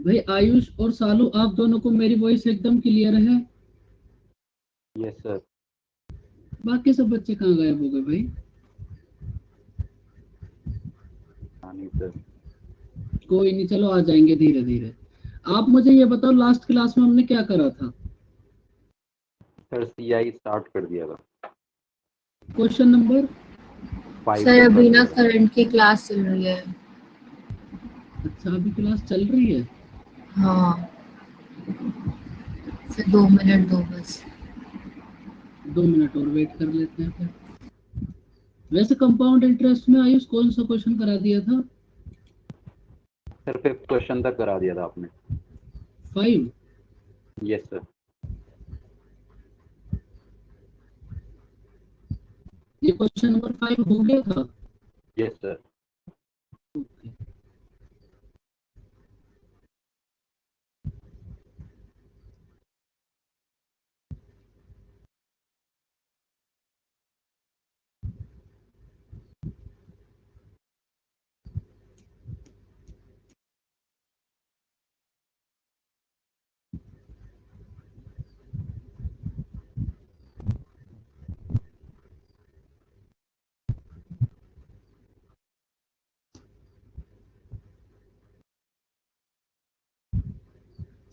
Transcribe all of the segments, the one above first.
भाई आयुष और सालू, आप दोनों को मेरी वॉइस एकदम क्लियर है? Yes sir. बाकी सब बच्चे कहाँ गायब हो गए भाई? हाँ नहीं सर। कोई नहीं, चलो आ जाएंगे धीरे धीरे। आप मुझे ये बताओ, लास्ट क्लास में हमने क्या करा था? सर सीआई स्टार्ट कर दिया था। क्वेश्चन नंबर 5 सर तक कर अभी ना दिया था। करंट की क्लास चल रही है। अच्छा, अभी क्लास चल रही है? हाँ, सर 2 मिनट दो बस। 2 मिनट और वेट कर लेते हैं फिर। वैसे कंपाउंड इंटरेस्ट में आयुष कौन सा क्वेश्चन करा दिया था? सर 5th क्वेश्चन तक करा दिया था आपने। 5? Yes sir. ये क्वेश्चन नंबर 5 हो गया था? Yes sir.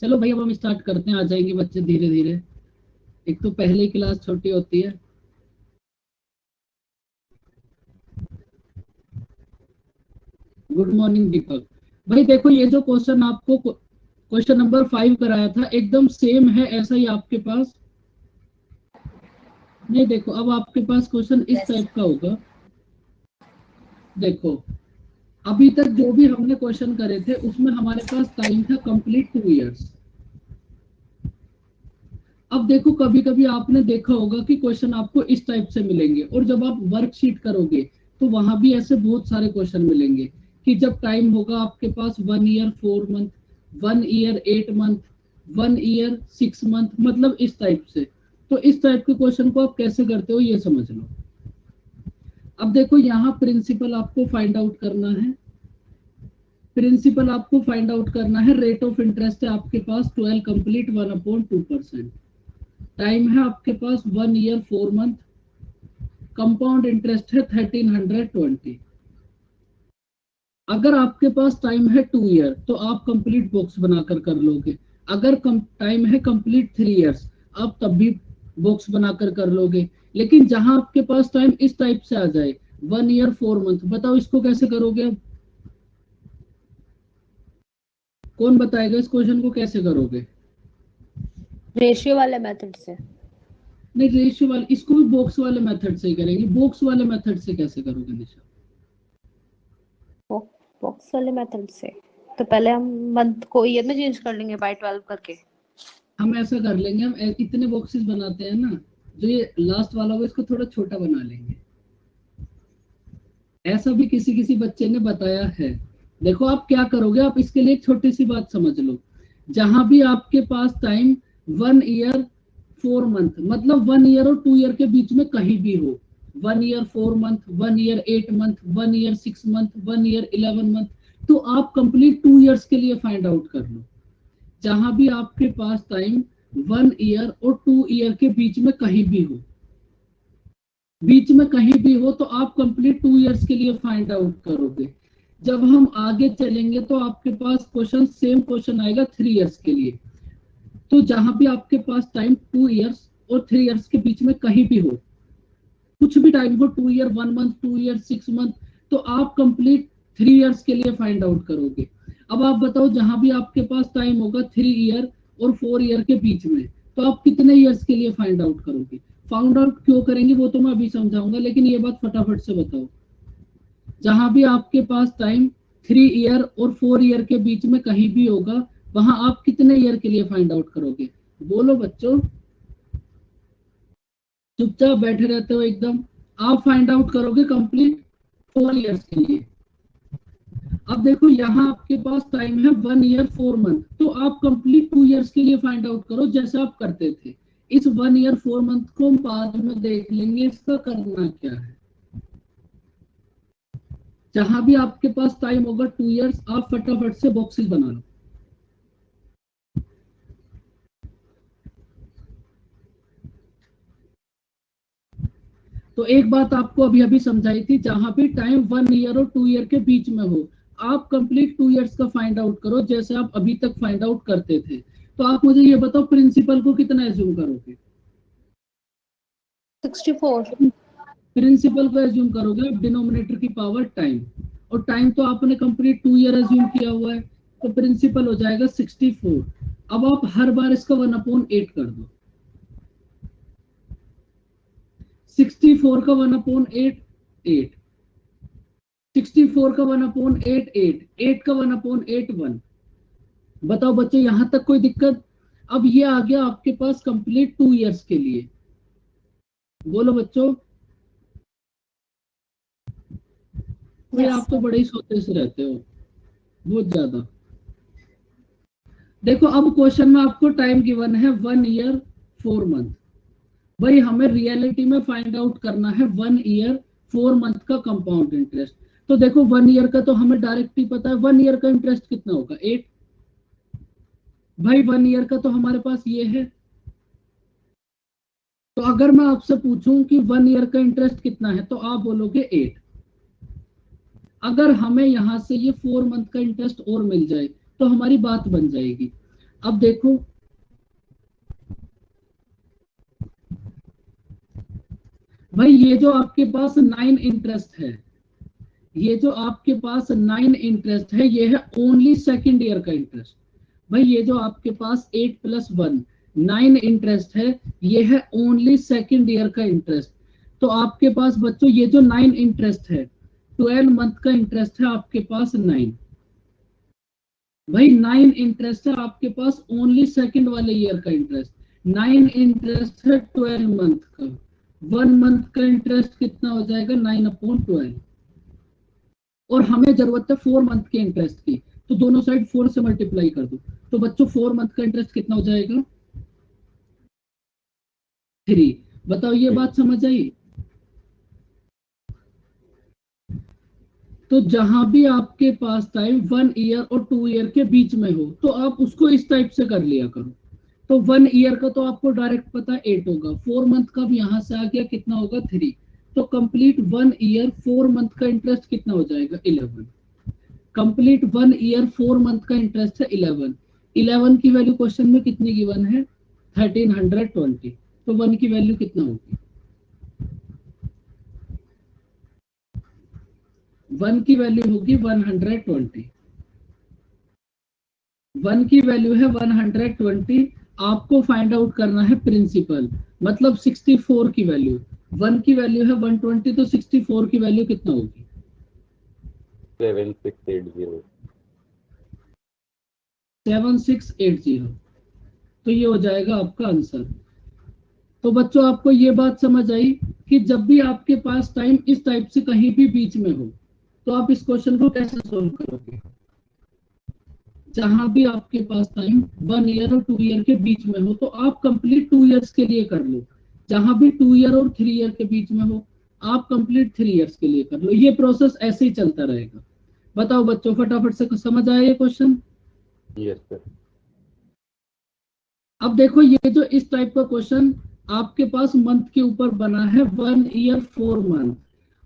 चलो भाई, अब हम स्टार्ट करते हैं, आ जाएंगे बच्चे धीरे धीरे। एक तो पहली क्लास छोटी होती है। गुड मॉर्निंग दीपक। भाई देखो, ये जो क्वेश्चन आपको क्वेश्चन नंबर 5 कराया था, एकदम सेम है ऐसा ही आपके पास। नहीं देखो, अब आपके पास क्वेश्चन इस यस टाइप सर। का होगा। देखो, अभी तक जो भी हमने क्वेश्चन करे थे उसमें हमारे पास टाइम था कंप्लीट 2 इयर्स। अब देखो, कभी कभी आपने देखा होगा कि क्वेश्चन आपको इस टाइप से मिलेंगे, और जब आप वर्कशीट करोगे तो वहां भी ऐसे बहुत सारे क्वेश्चन मिलेंगे कि जब टाइम होगा आपके पास 1 year 4 month, 1 year 8 month, 1 year 6 month, मतलब इस टाइप से। तो इस टाइप के क्वेश्चन को आप कैसे करते हो ये समझ लो। अब देखो, यहाँ प्रिंसिपल आपको फाइंड आउट करना है। प्रिंसिपल आपको फाइंड आउट करना है। रेट ऑफ इंटरेस्ट है आपके पास 12 कंप्लीट 1/2%। टाइम है आपके पास 1 ईयर 4 मंथ। कंपाउंड इंटरेस्ट है 1320। अगर आपके पास टाइम है 2 ईयर तो आप कंप्लीट बॉक्स बनाकर कर लोगे। अगर टाइम है कंप्लीट 3 इयर्स, आप तब भी बॉक्स बनाकर कर लोगे। लेकिन जहां आपके पास टाइम इस टाइप से आ जाए, 1 ईयर 4 मंथ, बताओ इसको कैसे करोगे अब? कौन बताएगा इस क्वेश्चन को कैसे करोगे? रेशियो वाले मेथड से। नहीं, रेशियो वाले, इसको भी बॉक्स वाले मेथड से ही करेंगे। बॉक्स वाले मेथड से कैसे करोगे निशा? बॉक्स वाले मेथड से तो पहले हम मंथ को ईयर में चेंज कर लेंगे बाय 12 करके। हम ऐसा कर लेंगे, हम इतने बॉक्सेस बनाते हैं ना, जो ये लास्ट वाला होगा इसको थोड़ा छोटा बना लेंगे। ऐसा भी किसी किसी बच्चे ने बताया है। देखो आप क्या करोगे, आप इसके लिए एक छोटी सी बात समझ लो। जहां भी आपके पास टाइम 1 ईयर 4 मंथ, मतलब 1 ईयर और 2 ईयर के बीच में कहीं भी हो, 1 year 4 month, 1 year 8 month, 1 year 6 month, 1 year 11 month, तो आप कंप्लीट 2 इयर्स के लिए फाइंड आउट कर लो। जहां भी आपके पास टाइम 1 ईयर और 2 ईयर के बीच में कहीं भी हो, बीच में कहीं भी हो, तो आप कंप्लीट 2 इयर्स के लिए फाइंड आउट करोगे। जब हम आगे चलेंगे तो आपके पास क्वेश्चन, सेम क्वेश्चन आएगा 3 इयर्स के लिए। तो जहां भी आपके पास टाइम 2 इयर्स और 3 इयर्स के बीच में कहीं भी हो, कुछ भी टाइम हो, 2 ईयर 1 मंथ, 2 ईयर 6 मंथ, तो आप कंप्लीट 3 इयर्स के लिए फाइंड आउट करोगे। अब आप बताओ, जहां भी आपके पास टाइम होगा 3 ईयर और 4 ईयर के बीच में, तो आप कितने ईयर्स के लिए फाइंड आउट करोगे? फाइंड आउट क्यों करेंगे वो तो मैं अभी समझाऊंगा, लेकिन ये बात फटाफट से बताओ। जहां भी आपके पास टाइम 3 ईयर और 4 ईयर के बीच में कहीं भी होगा, वहां आप कितने ईयर के लिए फाइंड आउट करोगे? बोलो बच्चों, चुपचाप बैठे रहते हो एकदम। आप फाइंड आउट करोगे कंप्लीट 4 इयर्स के लिए। अब देखो, यहाँ आपके पास टाइम है 1 ईयर 4 मंथ, तो आप कंप्लीट 2 इयर्स के लिए फाइंड आउट करो जैसे आप करते थे। इस 1 ईयर 4 मंथ को हम बाद में देख लेंगे इसका करना क्या है। जहां भी आपके पास टाइम होगा 2 इयर्स, आप फटाफट से बॉक्सेस बना लो। तो एक बात आपको अभी अभी समझाई थी, जहां भी टाइम 1 ईयर और 2 ईयर के बीच में हो, आप कंप्लीट 2 ईयर्स का फाइंड आउट करो, जैसे आप अभी तक फाइंड आउट करते थे। तो आप मुझे ये बताओ, प्रिंसिपल को कितना एज्यूम करोगे? 64। प्रिंसिपल को एज्यूम करोगे आप डिनोमिनेटर की पावर टाइम, और टाइम तो आपने कंप्लीट 2 ईयर एज्यूम किया हुआ है, तो प्रिंसिपल हो जाएगा 64। अब आप हर बार इसका 1/8 कर दो। 64 का 1/8 8, 64 का 1/8 8, 8 का 1/8 1। बताओ बच्चों, यहां तक कोई दिक्कत? अब ये आ गया आपके पास कंप्लीट 2 ईयर्स के लिए। बोलो बच्चों। भाई Yes. आप तो बड़े ही सोते से रहते हो, बहुत ज्यादा। देखो अब क्वेश्चन में आपको टाइम गिवन है 1 ईयर 4 मंथ। भाई हमें रियलिटी में फाइंड आउट करना है 1 ईयर 4 मंथ का कंपाउंड इंटरेस्ट। तो देखो 1 ईयर का तो हमें डायरेक्ट ही पता है, 1 ईयर का इंटरेस्ट कितना होगा? 8। भाई 1 ईयर का तो हमारे पास ये है। तो अगर मैं आपसे पूछूं कि 1 ईयर का इंटरेस्ट कितना है, तो आप बोलोगे 8। अगर हमें यहां से ये 4 मंथ का इंटरेस्ट और मिल जाए तो हमारी बात बन जाएगी। अब देखो, भाई ये जो आपके पास 9 इंटरेस्ट है, ये जो आपके पास 9 इंटरेस्ट है, ये है ओनली सेकंड ईयर का इंटरेस्ट। भाई ये जो आपके पास 8 + 1 9 इंटरेस्ट है, ये है ओनली सेकंड ईयर का इंटरेस्ट। तो आपके पास बच्चों ये जो 9 इंटरेस्ट है, 12 मंथ का इंटरेस्ट है आपके पास 9। भाई 9 इंटरेस्ट है आपके पास ओनली सेकंड वाले ईयर का इंटरेस्ट। 9 इंटरेस्ट है 12 मंथ का। 1 मंथ का इंटरेस्ट कितना हो जाएगा? 9/12। और हमें जरूरत है 4 मंथ के इंटरेस्ट की, तो दोनों साइड 4 से मल्टीप्लाई कर दो। तो बच्चों 4 मंथ का इंटरेस्ट कितना हो जाएगा? 3। बताओ ये बात समझ आई? तो जहां भी आपके पास टाइम 1 ईयर और 2 ईयर के बीच में हो, तो आप उसको इस टाइप से कर लिया करो। तो 1 ईयर का तो आपको डायरेक्ट पता 8 होगा, 4 मंथ का भी यहां से आ गया, कितना होगा? 3। तो कंप्लीट 1 ईयर 4 मंथ का इंटरेस्ट कितना हो जाएगा? 11। कंप्लीट 1 ईयर 4 मंथ का इंटरेस्ट है 11। 11 की वैल्यू क्वेश्चन में कितनी गिवन है? 1320। तो 1 की वैल्यू कितना होगी? 1 की वैल्यू होगी 120। 1 की वैल्यू है 120। आपको फाइंड आउट करना है प्रिंसिपल, मतलब 64 की वैल्यू। 1 की वैल्यू है 120, तो 64 की वैल्यू कितना होगी? 7680। 7680। तो ये हो जाएगा आपका आंसर। तो बच्चों आपको ये बात समझ आई कि जब भी आपके पास टाइम इस टाइप से कहीं भी बीच में हो, तो आप इस क्वेश्चन को कैसे सोल्व करोगे? जहां भी आपके पास टाइम 1 ईयर और 2 ईयर के बीच में हो, तो आप कंप्लीट 2 ईयर्स के लिए कर लो। जहां भी 2 ईयर और 3 ईयर के बीच में हो, आप कंप्लीट 3 ईयर्स के लिए कर लो। ये प्रोसेस ऐसे ही चलता रहेगा। बताओ बच्चों, फटाफट से समझ आया ये क्वेश्चन? Yes sir. अब देखो, ये जो इस टाइप का क्वेश्चन आपके पास मंथ के ऊपर बना है, 1 ईयर 4 मंथ।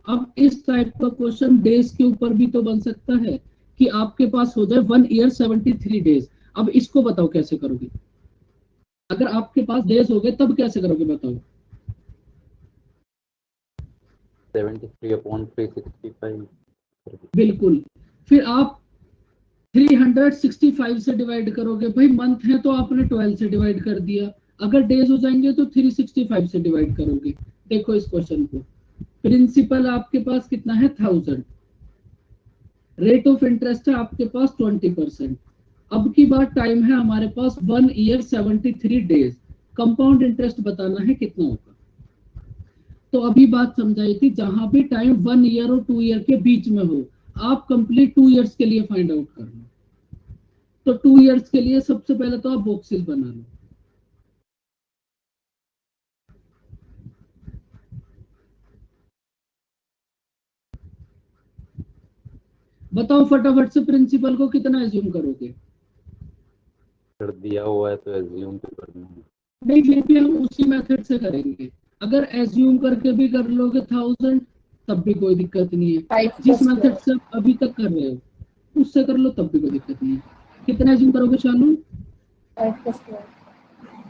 अब इस टाइप का क्वेश्चन डेज के ऊपर भी तो बन सकता है कि आपके पास हो जाए 1 ईयर 73 डेज। अब इसको बताओ कैसे करोगे? अगर आपके पास डेज हो गए तब कैसे करोगे बताओ? 73/365। बिल्कुल। फिर आप 365 से डिवाइड करोगे। भाई मंथ है तो आपने 12 से डिवाइड कर दिया, अगर डेज हो जाएंगे तो 365 से डिवाइड करोगे। देखो इस क्वेश्चन को, प्रिंसिपल आपके पास कितना है? 1000। रेट ऑफ इंटरेस्ट है आपके पास 20%। अब की बात टाइम है हमारे पास 1 ईयर 73 डेज। कंपाउंड इंटरेस्ट बताना है कितना होगा। तो अभी बात समझाई थी, जहां भी टाइम 1 ईयर और 2 ईयर के बीच में हो, आप कंप्लीट 2 ईयर्स के लिए फाइंड आउट कर लो। तो 2 ईयर्स के लिए सबसे पहले तो आप बॉक्सेस बना लो। बताओ फटाफट से, प्रिंसिपल को कितना एज्यूम करोगे? सर दिया हुआ है तो एज्यूम तो करना है। नहीं, फिर भी हम उसी मेथड से करेंगे। अगर एज्यूम करके भी कर लोगे 1000 तब भी कोई दिक्कत नहीं है। 5 जिस मेथड से आप अभी तक कर रहे हो उससे कर लो तब भी कोई दिक्कत नहीं है। कितना एज्यूम करोगे चालू? 5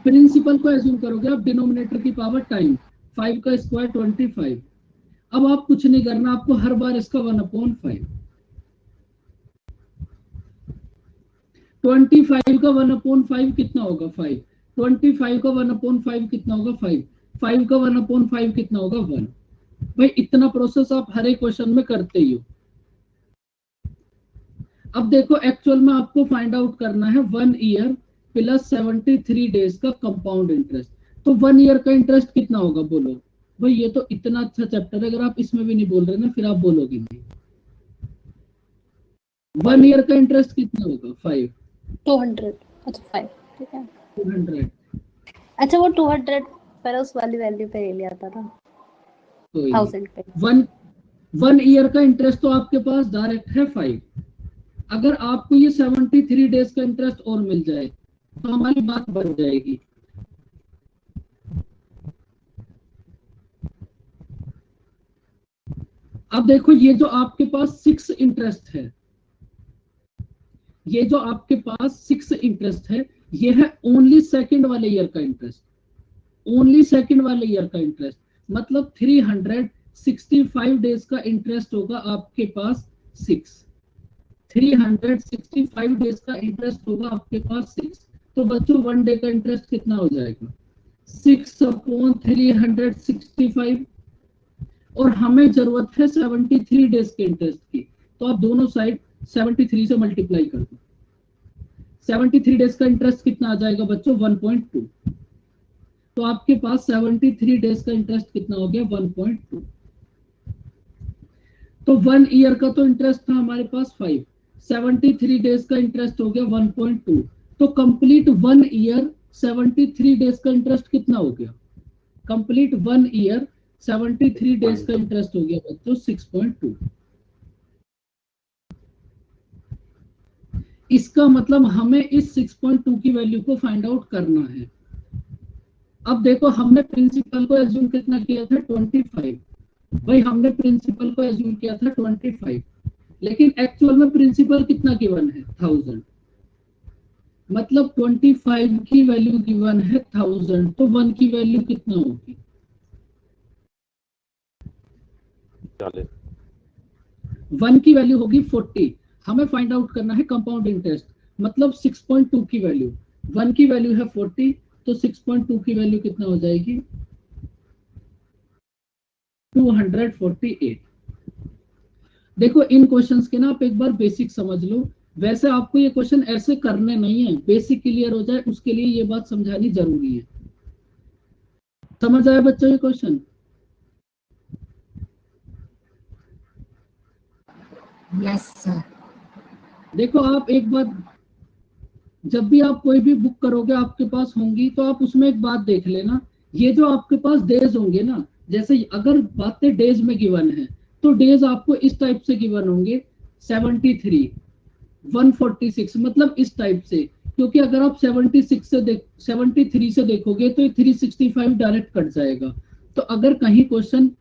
प्रिंसिपल को एज्यूम करोगे आप, डिनोमिनेटर की पावर टाइम 5 का स्क्वायर 25। अब आप कुछ नहीं करना, आपको हर बार इसका 1/5 25 का 1/5 कितना होगा 5, 25 का 1/5 कितना होगा 5, 5 का 1/5 कितना होगा 1। भाई इतना प्रोसेस आप हर एक क्वेश्चन में करते ही हो। अब देखो एक्चुअल में आपको फाइंड आउट करना है 1 ईयर प्लस 73 डेज का कंपाउंड इंटरेस्ट। तो 1 ईयर का इंटरेस्ट कितना होगा बोलो? भाई ये तो इतना अच्छा चैप्टर है, अगर आप इसमें भी नहीं बोल रहे ना फिर आप बोलोगे नहीं। 1 ईयर का इंटरेस्ट कितना होगा 5, 200। अच्छा 5 ठीक है। 200। अच्छा वो 200 पर उस वाली वैल्यू पे ले लिया था ना, तो 1000 पे। 1 ईयर का इंटरेस्ट तो आपके पास डायरेक्ट है 5। अगर आपको ये 73 डेज का इंटरेस्ट और मिल जाए तो हमारी बात बन जाएगी। अब देखो ये जो आपके पास 6 इंटरेस्ट है, ये जो आपके पास 6 इंटरेस्ट है, ये है ओनली सेकंड वाले ईयर का इंटरेस्ट, ओनली सेकंड वाले ईयर का इंटरेस्ट। मतलब 365 डेज का इंटरेस्ट होगा आपके पास 6, 365 डेज का इंटरेस्ट होगा आपके पास 6। तो बच्चों 1 डे का इंटरेस्ट कितना हो जाएगा 6/365। और हमें जरूरत है 73 डेज के इंटरेस्ट की, तो आप दोनों साइड 73 से मल्टीप्लाई कर दो। 73 डेज का इंटरेस्ट कितना आ जाएगा बच्चों 1.2। तो आपके पास 73 डेज का इंटरेस्ट कितना हो गया 1.2। तो 1 ईयर का तो इंटरेस्ट था हमारे पास 5, 73 डेज का इंटरेस्ट हो गया 1.2। तो कंप्लीट 1 ईयर 73 डेज का इंटरेस्ट कितना हो गया? कंप्लीट 1 ईयर 73 डेज का इंटरेस्ट हो गया बच्चों 6.2। इसका मतलब हमें इस 6.2 की वैल्यू को फाइंड आउट करना है। अब देखो हमने प्रिंसिपल को एज्यूम कितना किया था 25। भाई हमने प्रिंसिपल को एज्यूम किया था 25, लेकिन एक्चुअल में प्रिंसिपल कितना गिवन है 1000। मतलब 25 की वैल्यू गिवन है 1000, तो 1 की वैल्यू कितना होगी 40। 1 की वैल्यू होगी 40। हमें फाइंड आउट करना है कंपाउंड इंटरेस्ट, मतलब 6.2 की वैल्यू। 1 की वैल्यू है 40, तो 6.2 की वैल्यू कितना हो जाएगी 248। देखो इन क्वेश्चंस के ना आप एक बार बेसिक समझ लो। वैसे आपको ये क्वेश्चन ऐसे करने नहीं है, बेसिक क्लियर हो जाए उसके लिए ये बात समझानी जरूरी है। समझ आया बच्चों ये क्वेश्चन? Yes sir. देखो आप एक बात, जब भी आप कोई भी बुक करोगे आपके पास होंगी, तो आप उसमें एक बात देख लेना, ये जो आपके पास डेज होंगे ना, जैसे अगर बातें डेज में गिवन है तो डेज आपको इस टाइप से गिवन होंगे 73, 146, मतलब इस टाइप से। क्योंकि अगर आप 73 से देखोगे तो 365 डायरेक्ट कट जाएगा। तो अगर कहीं क्वेश्चन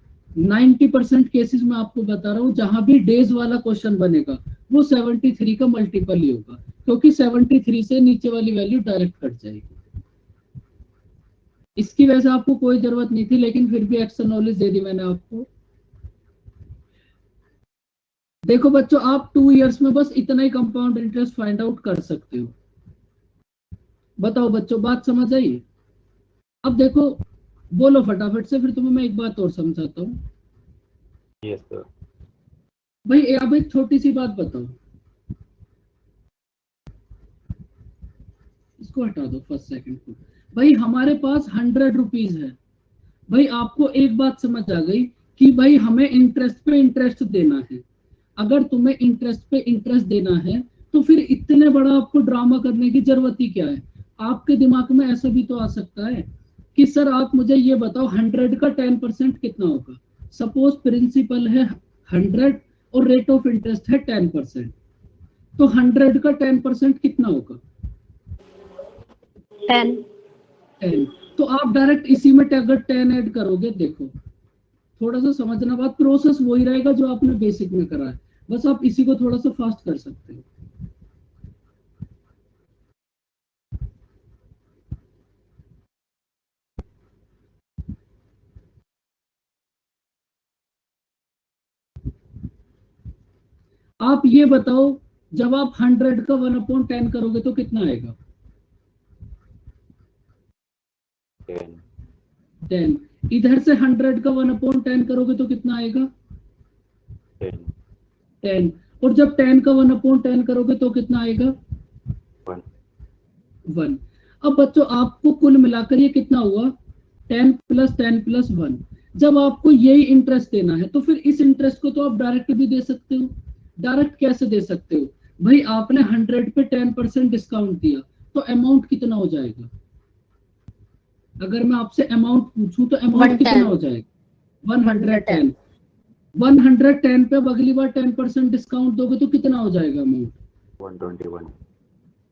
90% केसेस में आपको बता रहा हूँ जहां भी डेज वाला क्वेश्चन बनेगा वो 73 का मल्टीपल ही होगा, क्योंकि 73 से नीचे वाली वैल्यू डायरेक्ट कट जाएगी। इसकी वजह से आपको कोई जरूरत नहीं थी, लेकिन फिर भी एक्स्ट्रा नॉलेज दे दी मैंने आपको। देखो बच्चों आप 2 इयर्स में बस इतना ही कंपाउंड इंटरेस्ट फाइंड आउट कर सकते हो। बताओ बच्चों बात समझ आई? अब देखो बोलो फटाफट से, फिर तुम्हें मैं एक बात और समझाता हूँ। Yes sir. भाई अब एक छोटी सी बात बताओ, इसको हटा दो फर्स्ट सेकंड को। भाई हमारे पास 100 रुपीज है। भाई आपको एक बात समझ आ गई कि भाई हमें इंटरेस्ट पे इंटरेस्ट देना है। अगर तुम्हें इंटरेस्ट पे इंटरेस्ट देना है तो फिर इतने बड़ा आपको ड्रामा करने की जरूरत ही क्या है? आपके दिमाग में ऐसा भी तो आ सकता है कि सर आप मुझे ये बताओ 100 का 10% कितना होगा। सपोज प्रिंसिपल है 100 और रेट ऑफ इंटरेस्ट है 10%, तो 100 का 10% कितना होगा 10। 10, तो आप डायरेक्ट इसी में अगर 10 ऐड करोगे, देखो थोड़ा सा समझना बात, प्रोसेस वही रहेगा जो आपने बेसिक में करा है, बस आप इसी को थोड़ा सा फास्ट कर सकते हो। आप ये बताओ, जब आप 100 का 1/10 करोगे तो कितना आएगा? 10। इधर से 100 का 1/10 करोगे तो कितना आएगा? 10। और जब 10 का 1/10 करोगे तो कितना आएगा? 1। अब बच्चों आपको कुल मिलाकर ये कितना हुआ? 10 + 10 + 1। जब आपको यही इंटरेस्ट देना है तो फिर इस इंटरेस्ट को तो आप डायरेक्ट भी दे सकते हो। डायरेक्ट कैसे दे सकते हो भाई? आपने 100 पे 10% डिस्काउंट दिया तो अमाउंट कितना हो जाएगा? अगर मैं आपसे अमाउंट पूछूं तो अमाउंट कितना हो जाएगा? 110। 110 पे अब अगली बार 10% डिस्काउंट दोगे तो कितना हो जाएगा अमाउंट?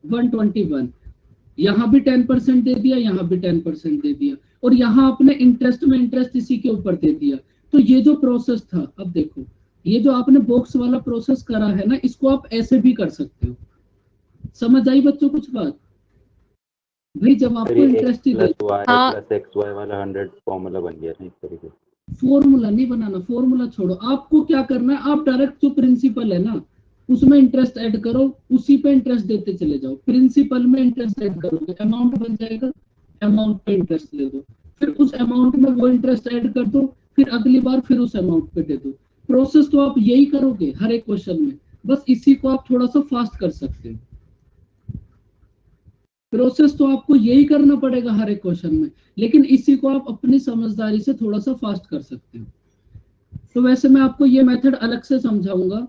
121। यहाँ भी 10% दे दिया, यहाँ भी 10% दे दिया, और यहाँ आपने इंटरेस्ट में इंटरेस्ट इसी के ऊपर दे दिया। तो ये जो प्रोसेस था, अब देखो ये जो आपने बॉक्स वाला प्रोसेस करा है ना, इसको आप ऐसे भी कर सकते हो। समझ आई बच्चों कुछ बात? भाई जब आपको इंटरेस्ट ही x वाला 100 फॉर्मूला बन गया ना, इस तरीके से। फॉर्मूला नहीं बनाना, फॉर्मूला छोड़ो। आपको क्या करना है, आप डायरेक्ट जो प्रिंसिपल है ना उसमें इंटरेस्ट ऐड करो, उसी पे इंटरेस्ट देते चले जाओ। प्रिंसिपल में इंटरेस्ट ऐड करोगे, अमाउंट बन जाएगा, अमाउंट पे इंटरेस्ट दे दो, फिर उस अमाउंट में वो इंटरेस्ट ऐड कर दो, फिर अगली बार फिर उस अमाउंट पे दे दो। प्रोसेस तो आप यही करोगे हर एक क्वेश्चन में, बस इसी को आप थोड़ा सा फास्ट कर सकते हो। प्रोसेस तो आपको यही करना पड़ेगा हर एक क्वेश्चन में, लेकिन इसी को आप अपनी समझदारी से थोड़ा सा फास्ट कर सकते हो। तो वैसे मैं आपको ये मेथड अलग से समझाऊंगा,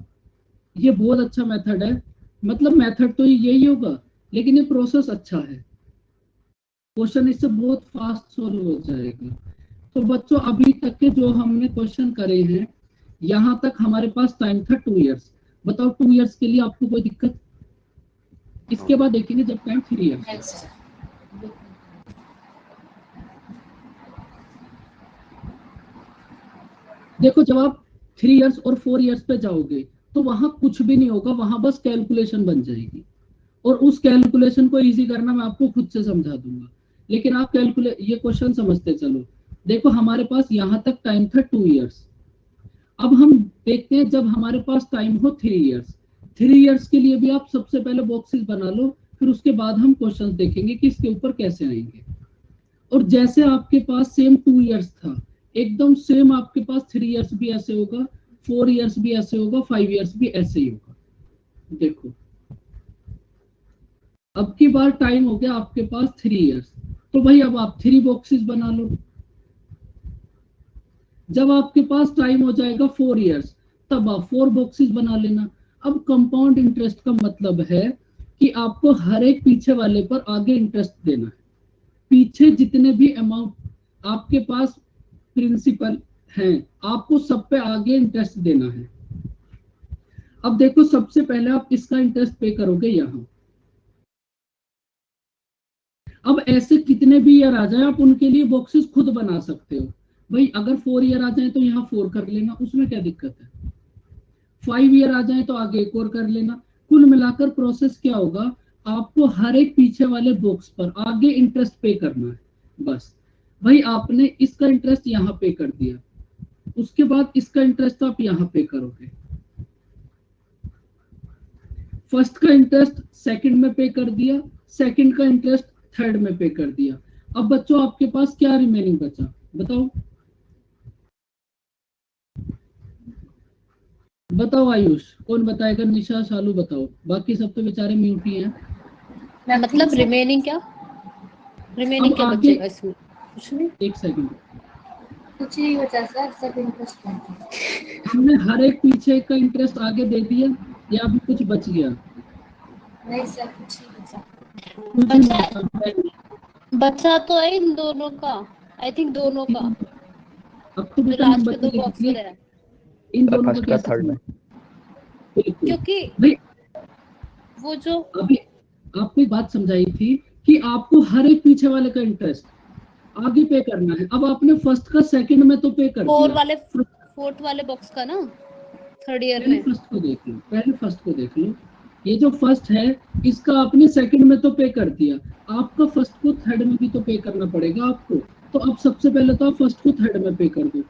ये बहुत अच्छा मेथड है। मतलब मेथड तो यही होगा, लेकिन ये प्रोसेस अच्छा है, क्वेश्चन इससे बहुत फास्ट सॉल्व हो जाएगा। तो बच्चों अभी तक के जो हमने क्वेश्चन करे हैं, यहाँ तक हमारे पास टाइम था 2 इयर्स। बताओ 2 इयर्स के लिए आपको कोई दिक्कत? इसके बाद देखेंगे जब टाइम 3 इयर्स। देखो जब आप 3 इयर्स और 4 इयर्स पे जाओगे तो वहां कुछ भी नहीं होगा, वहां बस कैलकुलेशन बन जाएगी, और उस कैलकुलेशन को इजी करना मैं आपको खुद से समझा दूंगा। लेकिन आप ये क्वेश्चन समझते चलो। देखो हमारे पास यहाँ तक टाइम था 2 इयर्स। अब हम देखते हैं जब हमारे पास टाइम हो 3 इयर्स। 3 इयर्स के लिए भी आप सबसे पहले बॉक्सेस बना लो, फिर उसके बाद हम क्वेश्चन देखेंगे कि इसके ऊपर कैसे आएंगे। और जैसे आपके पास सेम 2 इयर्स था, एकदम सेम आपके पास 3 इयर्स भी ऐसे होगा, 4 इयर्स भी ऐसे होगा, 5 इयर्स भी ऐसे ही होगा। देखो अब की बार टाइम हो गया आपके पास 3 इयर्स, तो भाई अब आप 3 बॉक्सेस बना लो। जब आपके पास टाइम हो जाएगा 4 इयर्स, तब आप 4 बॉक्सेस बना लेना। अब कंपाउंड इंटरेस्ट का मतलब है कि आपको हर एक पीछे वाले पर आगे इंटरेस्ट देना है। पीछे जितने भी अमाउंट आपके पास प्रिंसिपल हैं, आपको सब पे आगे इंटरेस्ट देना है। अब देखो सबसे पहले आप इसका इंटरेस्ट पे करोगे यहाँ। अब ऐसे कितने भी ईयर आ जाए आप उनके लिए बॉक्सेस खुद बना सकते हो। भाई अगर 4 ईयर आ जाए तो यहाँ 4 कर लेना, उसमें क्या दिक्कत है। 5 ईयर आ जाए तो आगे एक और कर लेना। कुल मिलाकर प्रोसेस क्या होगा, आपको हर एक पीछे वाले बॉक्स पर आगे इंटरेस्ट पे करना है बस। भाई आपने इसका इंटरेस्ट यहाँ पे कर दिया, उसके बाद इसका इंटरेस्ट आप यहाँ पे करोगे। फर्स्ट का इंटरेस्ट सेकंड में पे कर दिया, सेकंड का इंटरेस्ट थर्ड में पे कर दिया। अब बच्चों आपके पास क्या रिमेनिंग बचा बताओ? बताओ आयुष, कौन बताएगा? निशा, शालू बताओ, बाकी सब तो बेचारे म्यूट ही हैं। मतलब रिमेनिंग क्या? रिमेनिंग क्या बचेगा इसमें? कुछ नहीं। एक सेकंड, कुछ नहीं बचा सर, सब इंटरेस्ट है। हमने हर एक पीछे का इंटरेस्ट आगे दे दिया या अभी कुछ बच गया? नहीं सर, कुछ नहीं बचा। बचा तो है इन दोनों का, आई थिंक दोनों का। अब तो बेटा लास्ट नंबर में 2 बॉक्स में है, इन दोनों का कैसे थर्ड में? क्योंकि भाई वो जो अभी आपको एक बात समझाई थी कि आपको हर एक पीछे वाले का इंटरेस्ट आगे पे करना है। अब आपने फर्स्ट का सेकंड में तो पे कर दिया, फोर्थ वाले बॉक्स का ना, थर्ड ईयर पहले में। फर्स्ट को देख लो, पहले फर्स्ट को देख लो। ये जो फर्स्ट है इसका आपने सेकंड में तो पे कर दिया, आपका फर्स्ट को थर्ड में भी तो पे करना पड़ेगा आपको। तो अब सबसे पहले तो आप फर्स्ट को थर्ड में पे कर दो।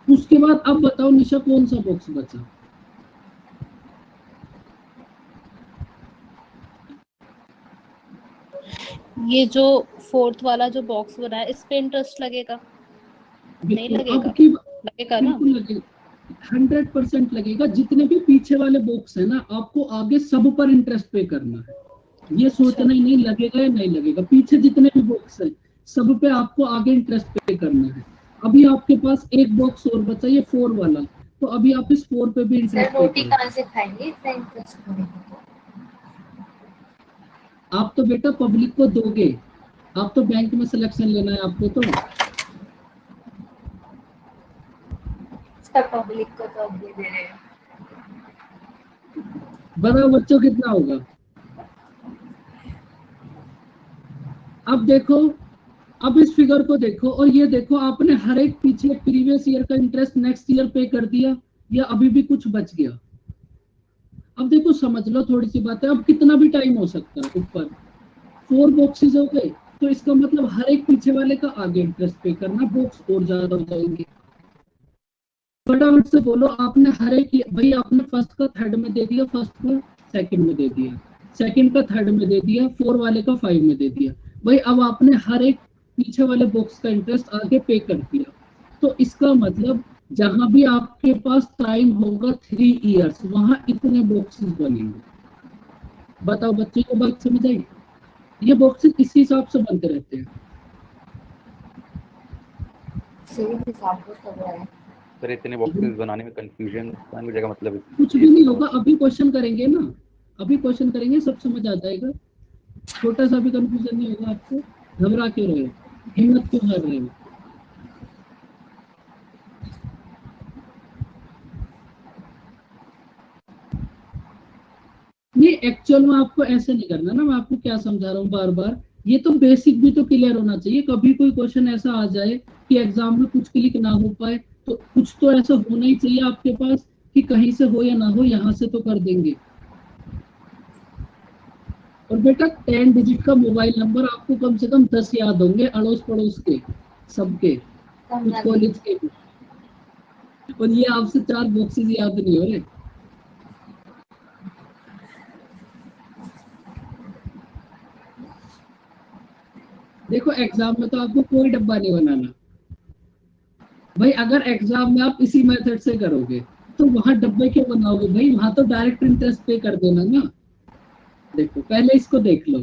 उसके बाद अब बताओ निशा कौन सा बॉक्स बचा? ये जो फोर्थ वाला जो बॉक्स बना है, इस पे इंटरेस्ट लगेगा? नहीं बिल्कुल, लगेगा? अब की लगेगा ना? बिल्कुल लगेगा, 100% लगेगा। जितने भी पीछे वाले बॉक्स है ना, आपको आगे सब पर इंटरेस्ट पे करना है। ये सोचना ही नहीं लगेगा या नहीं लगेगा। पीछे जितने भी बॉक्स है सब पे आपको आगे इंटरेस्ट पे करना है। अभी आपके पास एक बॉक्स और बचा, ये 4 वाला, तो अभी आप इस 4 पे भी सर इंटरेस्ट पे रोटी करो। कहाँ से खाएंगे इतना इंटरेस्ट करेंगे? आप तो बेटा पब्लिक को दोगे, आप तो बैंक में सिलेक्शन लेना है आपको। तो सब पब्लिक को तो अब दे रहे हैं। बताओ बच्चों कितना होगा? अब देखो, अब इस फिगर को देखो और ये देखो, आपने हर एक पीछे प्रीवियस ईयर का इंटरेस्ट नेक्स्ट ईयर पे कर दिया या अभी भी कुछ बच गया? अब देखो समझ लो, थोड़ी सी बात है। अब कितना भी टाइम हो सकता है ऊपर, 4 बॉक्सेस हो गए, तो इसका मतलब हर एक पीछे वाले का आगे इंटरेस्ट पे करना, बॉक्स और ज्यादा हो जाएंगे। फटाफट से बोलो, आपने हर एक, भाई आपने फर्स्ट का थर्ड में दे दिया, फर्स्ट का सेकंड में दे दिया, सेकंड का थर्ड में दे दिया, 4 वाले का 5 में दे दिया। भाई अब आपने हर एक पीछे वाले बॉक्स का इंटरेस्ट आगे पे कर दिया। तो इसका मतलब जहां भी आपके पास टाइम होगा 3 इयर्स, वहां इतने बॉक्सेस बनेंगे। बताओ बच्चों को बात समझ आई? ये बॉक्सेस इसी हिसाब से बनते रहते हैं। सही हिसाब से सब रहा है। सर इतने बॉक्सेस बनाने में कंफ्यूजन हो जाएगा, मतलब कुछ भी नहीं होगा, अभी क्वेश्चन करेंगे ना, अभी क्वेश्चन करेंगे, सब समझ आ जाएगा। छोटा सा भी कंफ्यूजन नहीं होगा आपको। घबरा क्यों रहे हो, हिम्मत क्यों हार रहे हो? ये एक्चुअल में आपको ऐसे नहीं करना ना, मैं आपको क्या समझा रहा हूँ बार बार। ये तो बेसिक भी तो क्लियर होना चाहिए। कभी कोई क्वेश्चन ऐसा आ जाए कि एग्जाम में कुछ क्लिक ना हो पाए, तो कुछ तो ऐसा होना ही चाहिए आपके पास कि कहीं से हो या ना हो, यहाँ से तो कर देंगे। और बेटा 10 डिजिट का मोबाइल नंबर आपको कम से कम 10 याद होंगे, अड़ोस पड़ोस के सबके, कुछ कॉलेज के भी। और ये आपसे 4 बॉक्सेस याद नहीं हो रहे। देखो एग्जाम में तो आपको कोई डब्बा नहीं बनाना भाई। अगर एग्जाम में आप इसी मेथड से करोगे तो वहां डब्बे क्यों बनाओगे भाई? वहां तो डायरेक्ट इंटरेस्ट पे कर देना ना। देखो पहले इसको देख लो,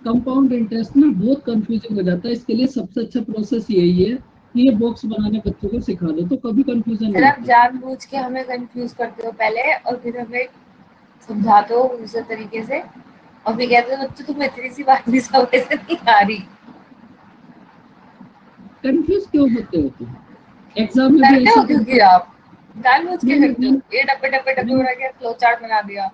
कंपाउंड इंटरेस्ट ना बहुत कंफ्यूजिंग हो जाता है। इसके लिए सबसे अच्छा प्रोसेस यही है कि ये बॉक्स बनाने बच्चों को सिखा दो, तो कभी कंफ्यूजन नहीं आप होता। जानबूझ के हमें कंफ्यूज करते हो पहले, और फिर हमें समझाते हो दूसरे तरीके से, और फिर कहते हो बच्चों तुम इतनी सी बात भी समझ से नहीं आ रही। कंफ्यूज क्यों होते हो तुम? एग्जाम में भी करते ऐसे हो क्योंकि आप जानबूझ के नहीं, करते हो। ये डब्बे डब्बे डब्बे बना के फ्लो चार्ट बना दिया।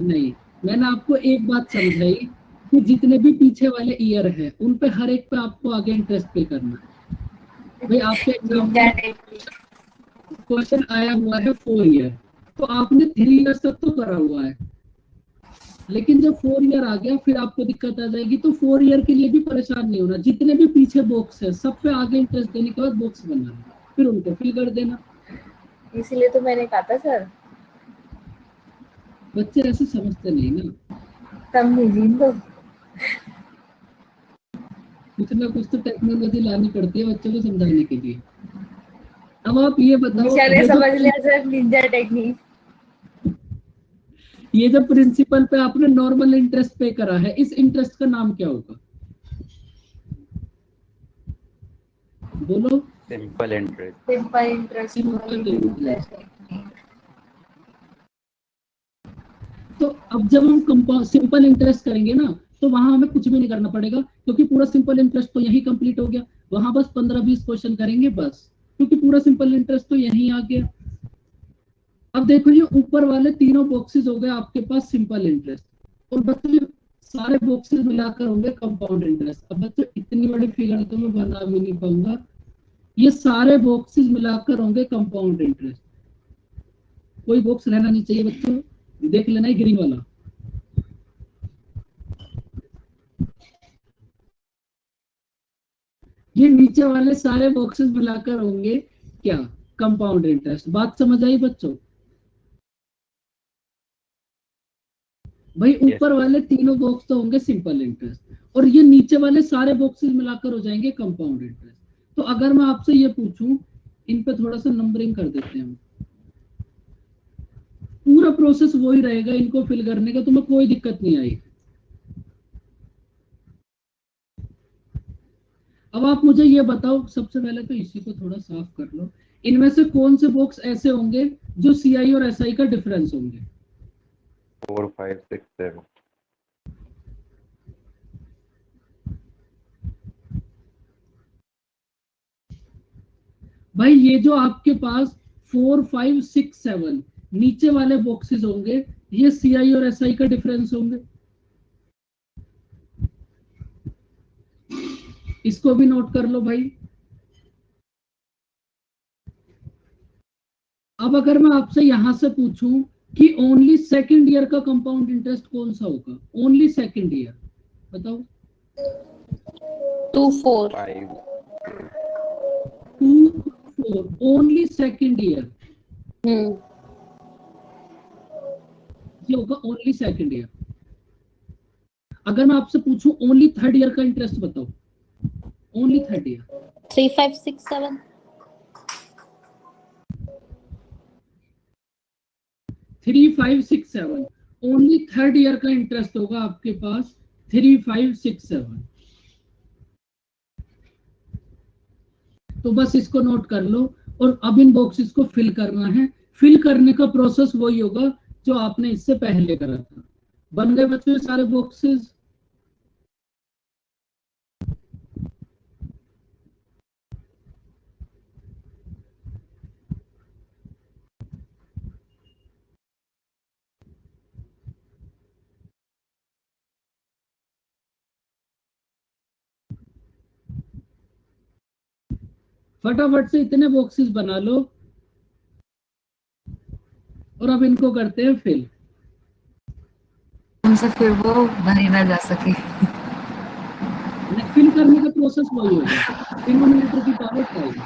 नहीं, मैंने आपको एक बात समझाई कि जितने भी पीछे वाले ईयर है उन पे हर एक पे आपको आगे इंटरेस्ट पे करना है। भाई आपके एग्जाम में क्वेश्चन आया हुआ है 4 ईयर, तो आपने 3 ईयर तक तो करा हुआ है, लेकिन जब 4 ईयर आ गया फिर आपको दिक्कत आ जाएगी। तो 4 ईयर के लिए भी परेशान नहीं होना। जितने भी पीछे बॉक्स है सब पे आगे इंटरेस्ट देने के बाद बॉक्स बनाना, फिर उनको फिल कर देना। इसीलिए तो मैंने कहा था सर, बच्चे ऐसे समझते नहीं ना, कम नहीं जीन दो। कुछ ना कुछ तो टेक्नोलॉजी लानी पड़ती है बच्चों को समझाने के लिए। अब आप ये बताओ, निशा ने समझ लिया सर निंजा टेक्निक। ये जो प्रिंसिपल पे आपने नॉर्मल इंटरेस्ट पे करा है, इस इंटरेस्ट का नाम क्या होगा? बोलो। Simple interest. Simple interest. Simple interest. तो अब जब हम सिंपल इंटरेस्ट करेंगे ना, तो वहां हमें कुछ भी नहीं करना पड़ेगा, क्योंकि पूरा सिंपल इंटरेस्ट तो यही कंप्लीट हो गया। वहां बस 15-20 क्वेश्चन करेंगे बस, क्योंकि पूरा सिंपल इंटरेस्ट तो यही आ गया। अब देखो ये ऊपर वाले तीनों बॉक्सेस हो गए आपके पास सिंपल इंटरेस्ट। और बच्चों सारे बॉक्सेस मिलाकर होंगे कंपाउंड इंटरेस्ट। अब बच्चों इतनी बड़ी फिगर तो मैं बना भी नहीं पाऊंगा। ये सारे बॉक्सेस मिलाकर होंगे कंपाउंड इंटरेस्ट। कोई बॉक्स रहना नहीं चाहिए बच्चों, देख लेना है ग्रीन वाला। ये नीचे वाले सारे बॉक्सेस मिलाकर होंगे क्या? Compound interest. बात समझ आई बच्चों? भाई ऊपर वाले तीनों बॉक्स तो होंगे सिंपल इंटरेस्ट और ये नीचे वाले सारे बॉक्सेस मिलाकर हो जाएंगे कंपाउंड इंटरेस्ट। तो अगर मैं आपसे ये पूछूं, इन पे थोड़ा सा नंबरिंग कर देते हैं, पूरा प्रोसेस वही रहेगा इनको फिल करने का, तुम्हें कोई दिक्कत नहीं आएगी। अब आप मुझे ये बताओ, सबसे पहले तो इसी को थोड़ा साफ कर लो, इनमें से कौन से बॉक्स ऐसे होंगे जो सीआई और एसआई का डिफरेंस होंगे? 4 5 6 7। भाई ये जो आपके पास 4 5 6 7 नीचे वाले बॉक्सेस होंगे, ये सीआई और एसआई का डिफरेंस होंगे। इसको भी नोट कर लो भाई। अब अगर मैं आपसे यहां से पूछूं कि ओनली सेकंड ईयर का कंपाउंड इंटरेस्ट कौन सा होगा, ओनली सेकंड ईयर, बताओ। 2 4 5 2 4 ओनली सेकंड ईयर, ये होगा ओनली सेकंड ईयर। अगर मैं आपसे पूछूं ओनली थर्ड ईयर का इंटरेस्ट बताओ, only third year. 3 5 6 7 3 5 6 7 only third year का इंटरेस्ट होगा आपके पास 3 5 6 7। तो बस इसको नोट कर लो और अब इन बॉक्सेस को फिल करना है। फिल करने का प्रोसेस वही होगा जो आपने इससे पहले करा था। बन गए बच्चों सारे बॉक्सेस? फटाफट से इतने बॉक्सेस बना लो और अब इनको करते हैं फिल। उनसे फिर वो भरी ना जा सके। फिल करने का प्रोसेस वही होगा, डिनोमिनेटर की पावर 5।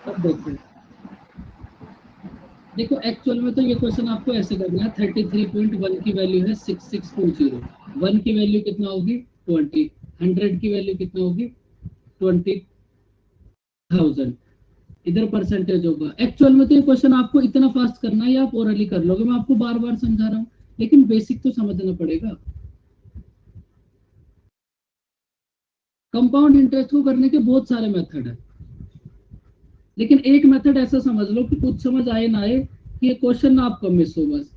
अब देखो एक्चुअल में तो ये क्वेश्चन आपको ऐसे करना है। 33.1 की वैल्यू है 6620। 1 की वैल्यू कितना होगी 20, 100 की वैल्यू कितना होगी 20,000। इधर परसेंटेज होगा। एक्चुअल में तो ये क्वेश्चन आपको इतना फास्ट करना है या आप ओरली कर लोगे, मैं आपको बार बार समझा रहा हूँ, लेकिन बेसिक तो समझना पड़ेगा। कंपाउंड इंटरेस्ट को करने के बहुत सारे मेथड है, लेकिन एक मेथड ऐसा समझ लो कि कुछ समझ आए ना आए, ये क्वेश्चन ना आपका मिस हो। बस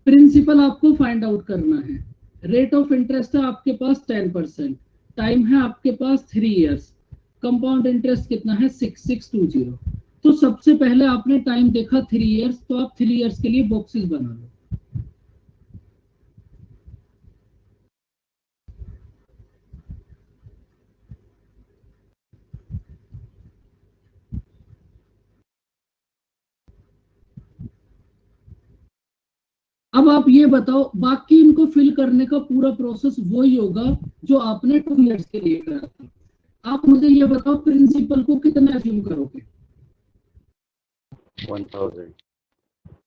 प्रिंसिपल आपको फाइंड आउट करना है। रेट ऑफ इंटरेस्ट है आपके पास 10%, टाइम है आपके पास 3 इयर्स, कंपाउंड इंटरेस्ट कितना है 6620। तो सबसे पहले आपने टाइम देखा 3 इयर्स, तो आप 3 इयर्स के लिए बॉक्सेस बना लो। अब आप ये बताओ, बाकी इनको फिल करने का पूरा प्रोसेस वही होगा जो आपने 2 इयर्स के लिए करा था। आप मुझे ये बताओ प्रिंसिपल को कितना एज्यूम करोगे? 1000।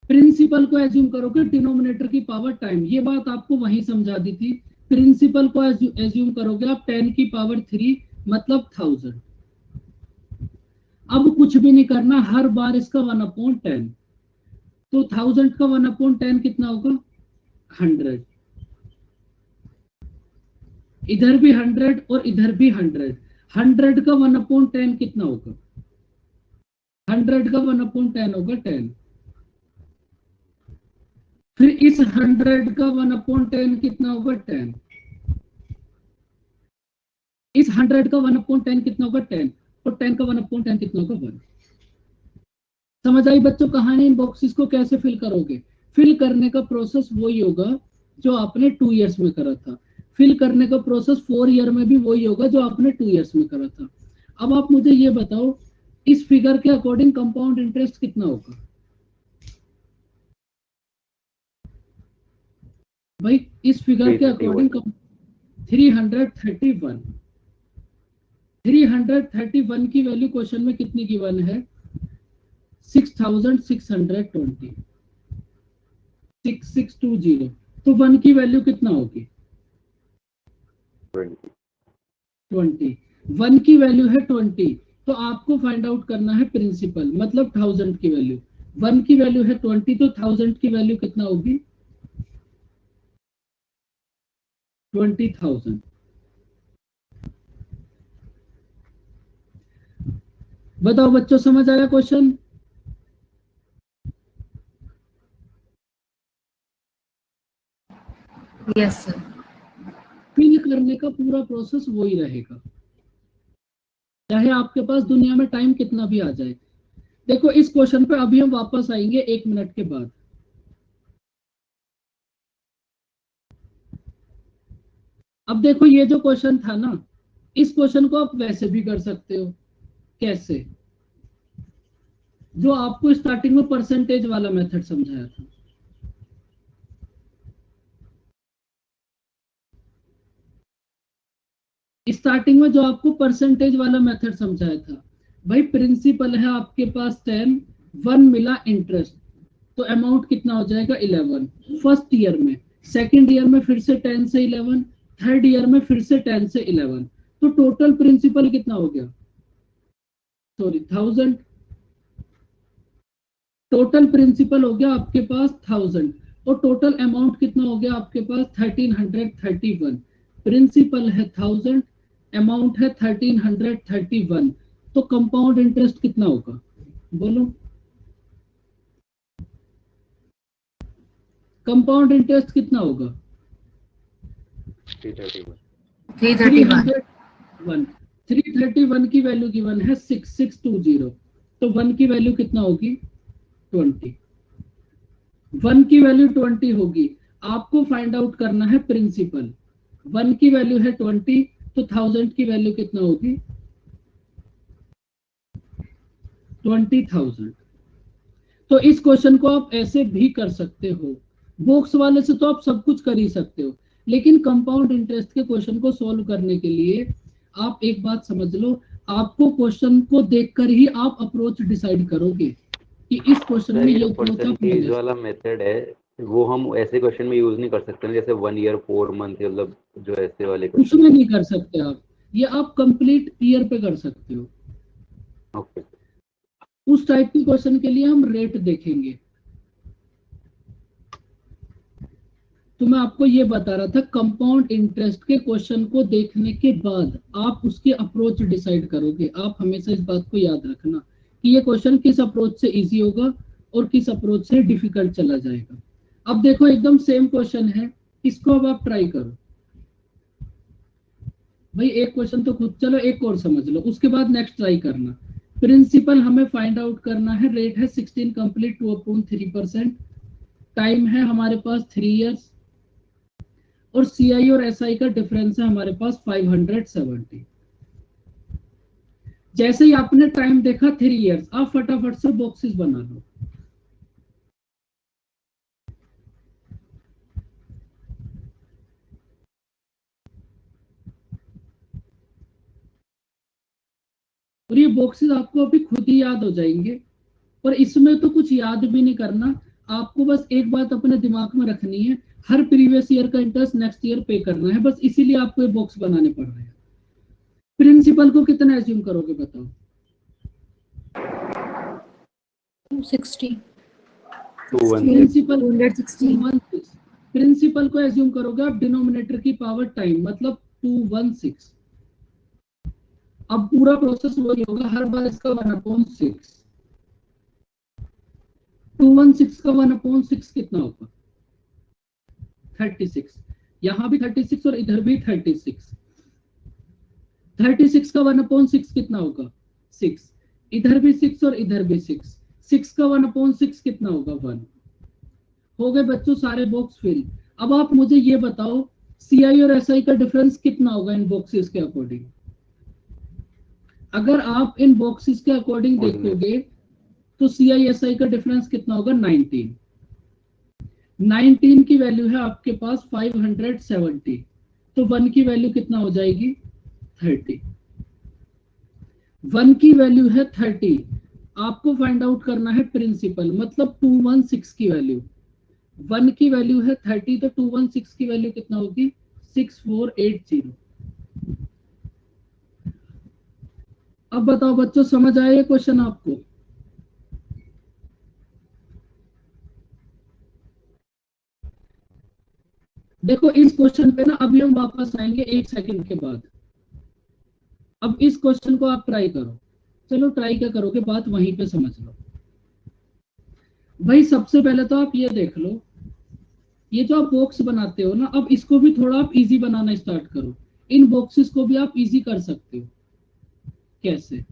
प्रिंसिपल को एज्यूम करोगे डिनोमिनेटर की पावर टाइम, ये बात आपको वहीं समझा दी थी। प्रिंसिपल को एज्यूम करोगे आप 10 की पावर 3 मतलब 1000। अब कुछ भी नहीं करना, हर बार इसका 1/10। तो 1000 का 1/10 कितना होगा 100। इधर भी 100 और इधर भी 100। 100 का 1/10 कितना होगा 100 का 1/10 होगा 10। फिर इस 100 का 1/10 कितना होगा 10। इस 100 का 1/10 कितना होगा 10 और 10 का 1/10 कितना होगा 1। समझ आई बच्चों कहानी? इन बॉक्सेस को कैसे फिल करोगे? फिल करने का प्रोसेस वही होगा जो आपने 2 इयर्स में करा था, फिल करने का प्रोसेस 4 ईयर में भी वही होगा जो आपने 2 इयर्स में करा था। अब आप मुझे ये बताओ इस फिगर के अकॉर्डिंग कंपाउंड इंटरेस्ट कितना होगा? भाई इस फिगर के अकॉर्डिंग 331 331 की वैल्यू क्वेश्चन में कितनी गिवन है? 6620 6620। तो 1 की वैल्यू कितना होगी? 20। 1 की वैल्यू है 20, तो आपको फाइंड आउट करना है प्रिंसिपल, मतलब 1000 की वैल्यू। 1 की वैल्यू है 20, तो 1000 की वैल्यू कितना होगी? 20,000। बताओ बच्चों, समझ आया क्वेश्चन? Yes sir. फिल करने का पूरा प्रोसेस वही रहेगा, चाहे आपके पास दुनिया में टाइम कितना भी आ जाए। देखो इस क्वेश्चन पे अभी हम वापस आएंगे 1 मिनट के बाद। अब देखो ये जो क्वेश्चन था ना, इस क्वेश्चन को आप वैसे भी कर सकते हो। कैसे? जो आपको स्टार्टिंग में परसेंटेज वाला मेथड समझाया था, स्टार्टिंग में जो आपको परसेंटेज वाला मेथड समझाया था। भाई प्रिंसिपल है आपके पास 10, 1 मिला इंटरेस्ट, तो अमाउंट कितना हो जाएगा? 11 फर्स्ट ईयर में। सेकंड ईयर में फिर से 10 से 11, थर्ड ईयर में फिर से 10 से 11, तो टोटल प्रिंसिपल कितना हो गया? सॉरी 1000। टोटल प्रिंसिपल हो गया आपके पास 1000, और टोटल अमाउंट कितना हो गया आपके पास? 1331। प्रिंसिपल है 1000, अमाउंट है 1331, तो कंपाउंड इंटरेस्ट कितना होगा? बोलो। कंपाउंड इंटरेस्ट कितना होगा? 331। 331 की वैल्यू गिवन है 6620, तो 1 की वैल्यू कितना होगी? 20। 1 की वैल्यू 20 होगी, आपको फाइंड आउट करना है प्रिंसिपल। 1 की वैल्यू है 20, तो 1000 की वैल्यू कितना होगी? 20,000। तो इस क्वेश्चन को आप ऐसे भी कर सकते हो, बॉक्स वाले से तो आप सब कुछ कर ही सकते हो, लेकिन कंपाउंड इंटरेस्ट के क्वेश्चन को सॉल्व करने के लिए आप एक बात समझ लो, आपको क्वेश्चन को देखकर ही आप अप्रोच डिसाइड करोगे कि इस क्वेश्चन में ये परसेंटेज वाला मेथड है, वो हम ऐसे क्वेश्चन में यूज नहीं कर सकते, जैसे 1 ईयर 4 मंथ, मतलब जो ऐसे वाले क्वेश्चन उसमें नहीं कर सकते आप, ये आप कंप्लीट ईयर पे कर सकते हो। ओके। उस टाइप के क्वेश्चन के लिए हम रेट देखेंगे। तो मैं आपको ये बता रहा था, कंपाउंड इंटरेस्ट के क्वेश्चन को देखने के बाद आप उसके अप्रोच डिसाइड करोगे। आप हमेशा इस बात को याद रखना कि ये क्वेश्चन किस अप्रोच से इजी होगा और किस अप्रोच से डिफिकल्ट चला जाएगा। अब देखो एकदम सेम क्वेश्चन है, इसको अब आप ट्राई करो। भाई एक क्वेश्चन तो खुद, चलो एक और समझ लो, उसके बाद नेक्स्ट ट्राई करना। प्रिंसिपल हमें फाइंड आउट करना है, रेट है 16 कंप्लीट 2/3%, टाइम है हमारे पास 3 इयर्स, और सीआई और एसआई का डिफरेंस है हमारे पास 570। जैसे ही आपने टाइम देखा 3 इयर्स, आप फटाफट से बॉक्सेस बना लो। और ये बॉक्सेस आपको अभी खुद ही याद हो जाएंगे, और इसमें तो कुछ याद भी नहीं करना, आपको बस एक बात अपने दिमाग में रखनी है, हर प्रीवियस ईयर का इंटरेस्ट नेक्स्ट ईयर पे करना है, बस इसीलिए आपको ये बॉक्स बनाने पड़ रहे हैं। प्रिंसिपल को कितना एज्यूम करोगे बताओ? 260। प्रिंसिपल 216। प्रिंसिपल को एज्यूम करोगे आप डिनोमिनेटर की पावर टाइम, मतलब 216। अब पूरा प्रोसेस वही होगा, हर बार इसका 1/6। 216 का 1/6 कितना होगा? 36। यहां भी 36 और इधर भी 36। 36 का 1/6 कितना होगा? 6। इधर भी 6 और इधर भी 6। 6 का 1/6 कितना होगा? 1। हो गए बच्चों सारे बॉक्स फिल। अब आप मुझे ये बताओ CI और SI का डिफरेंस कितना होगा इन बॉक्सेस के अकॉर्डिंग? अगर आप इन बॉक्सेस के अकॉर्डिंग 19। देखोगे तो CI SI का डिफरेंस कितना होगा? 19। 19 की वैल्यू है आपके पास 570, तो 1 की वैल्यू कितना हो जाएगी? 30। 1 की वैल्यू है 30, आपको फाइंड आउट करना है प्रिंसिपल, मतलब 216 की वैल्यू। 1 की वैल्यू है 30, तो 216 की वैल्यू कितना होगी? 6480। अब बताओ बच्चों, समझ आया ये क्वेश्चन आपको? देखो इस क्वेश्चन पे ना अभी हम वापस आएंगे 1 सेकंड के बाद। अब इस क्वेश्चन को आप ट्राई करो। चलो ट्राई क्या करोगे, बात वहीं पे समझ लो। भाई सबसे पहले तो आप ये देख लो, ये जो आप बॉक्स बनाते हो ना, अब इसको भी थोड़ा आप इजी बनाना स्टार्ट करो। इन बॉक्सेस को भी आप इजी कर सकते हो। कैसे?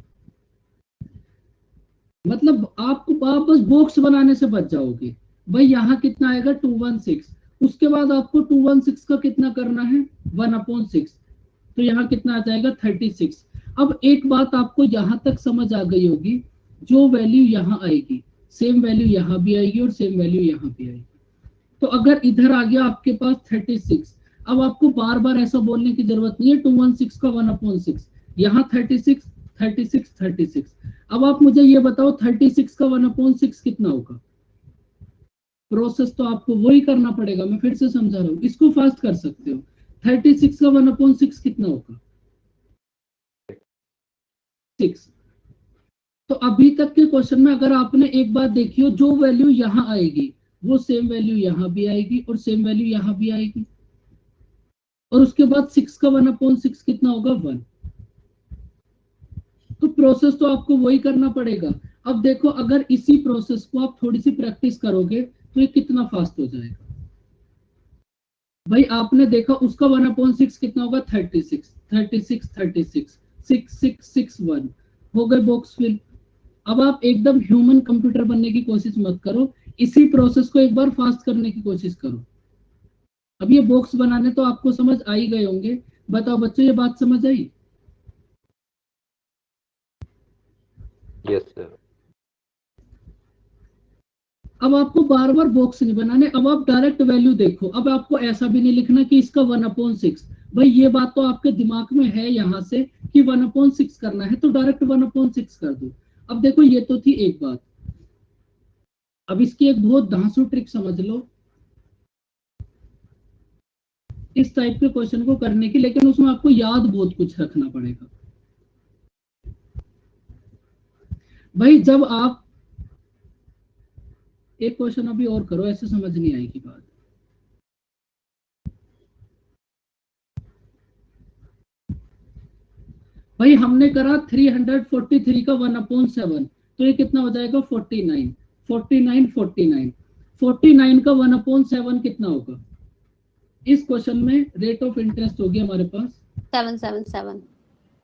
मतलब आप बस बॉक्स बनाने से बच जाओगे। भाई यहाँ कितना आएगा? 216। उसके बाद आपको 216 का कितना करना है? 1/6। तो यहाँ कितना आ जाएगा? 36। अब एक बात आपको यहाँ तक समझ आ गई होगी, जो वैल्यू यहाँ आएगी सेम वैल्यू यहाँ भी आएगी और सेम वैल्यू यहाँ भी आएगी। तो अगर इधर आ गया आपके पास 36, अब आपको बार बार ऐसा बोलने की जरूरत नहीं है 216 का 1/6, यहाँ 36 36 36। अब आप मुझे ये बताओ 36 का 1/6 कितना होगा? प्रोसेस तो आपको वही करना पड़ेगा, मैं फिर से समझा रहा हूँ, इसको फास्ट कर सकते हो। 36 का 1/6 कितना होगा? 6। तो अभी तक के क्वेश्चन में अगर आपने एक बात देखी हो, जो वैल्यू यहाँ आएगी वो सेम वैल्यू यहाँ भी आएगी और सेम वैल्यू यहाँ भी आएगी। और उसके बाद 6 का 1/6 कितना होगा? 1। तो प्रोसेस तो आपको वही करना पड़ेगा। अब देखो अगर इसी प्रोसेस को आप थोड़ी सी प्रैक्टिस करोगे तो ये कितना फास्ट हो जाएगा। भाई आपने देखा उसका 1/6 कितना होगा? 36 36 36 6 6 6 1। हो गए बॉक्स फिल। अब आप एकदम ह्यूमन कंप्यूटर बनने की कोशिश मत करो, इसी प्रोसेस को एक बार फास्ट करने की कोशिश करो। अब ये बॉक्स बनाने तो आपको समझ आ ही गए होंगे। बताओ बच्चों, ये बात समझ आई? Yes sir. अब आपको बार बार बॉक्स नहीं बनाने, अब आप डायरेक्ट वैल्यू देखो। अब आपको ऐसा भी नहीं लिखना कि इसका 1/6। भाई ये बात तो आपके दिमाग में है यहाँ से कि 1/6 करना है, तो डायरेक्ट 1/6 कर दो। अब देखो ये तो थी एक बात। अब इसकी एक बहुत धांसू ट्रिक समझ लो इस टाइप के क्वेश्चन को करने की, लेकिन उसमें आपको याद बहुत कुछ रखना पड़ेगा। भाई जब आप एक क्वेश्चन अभी और करो, ऐसे समझ नहीं आएगी बात। भाई हमने करा 343 का 1/7, तो ये कितना हो जाएगा? 49 49 49 49 का 1/7 कितना होगा? इस क्वेश्चन में रेट ऑफ इंटरेस्ट होगी हमारे पास 777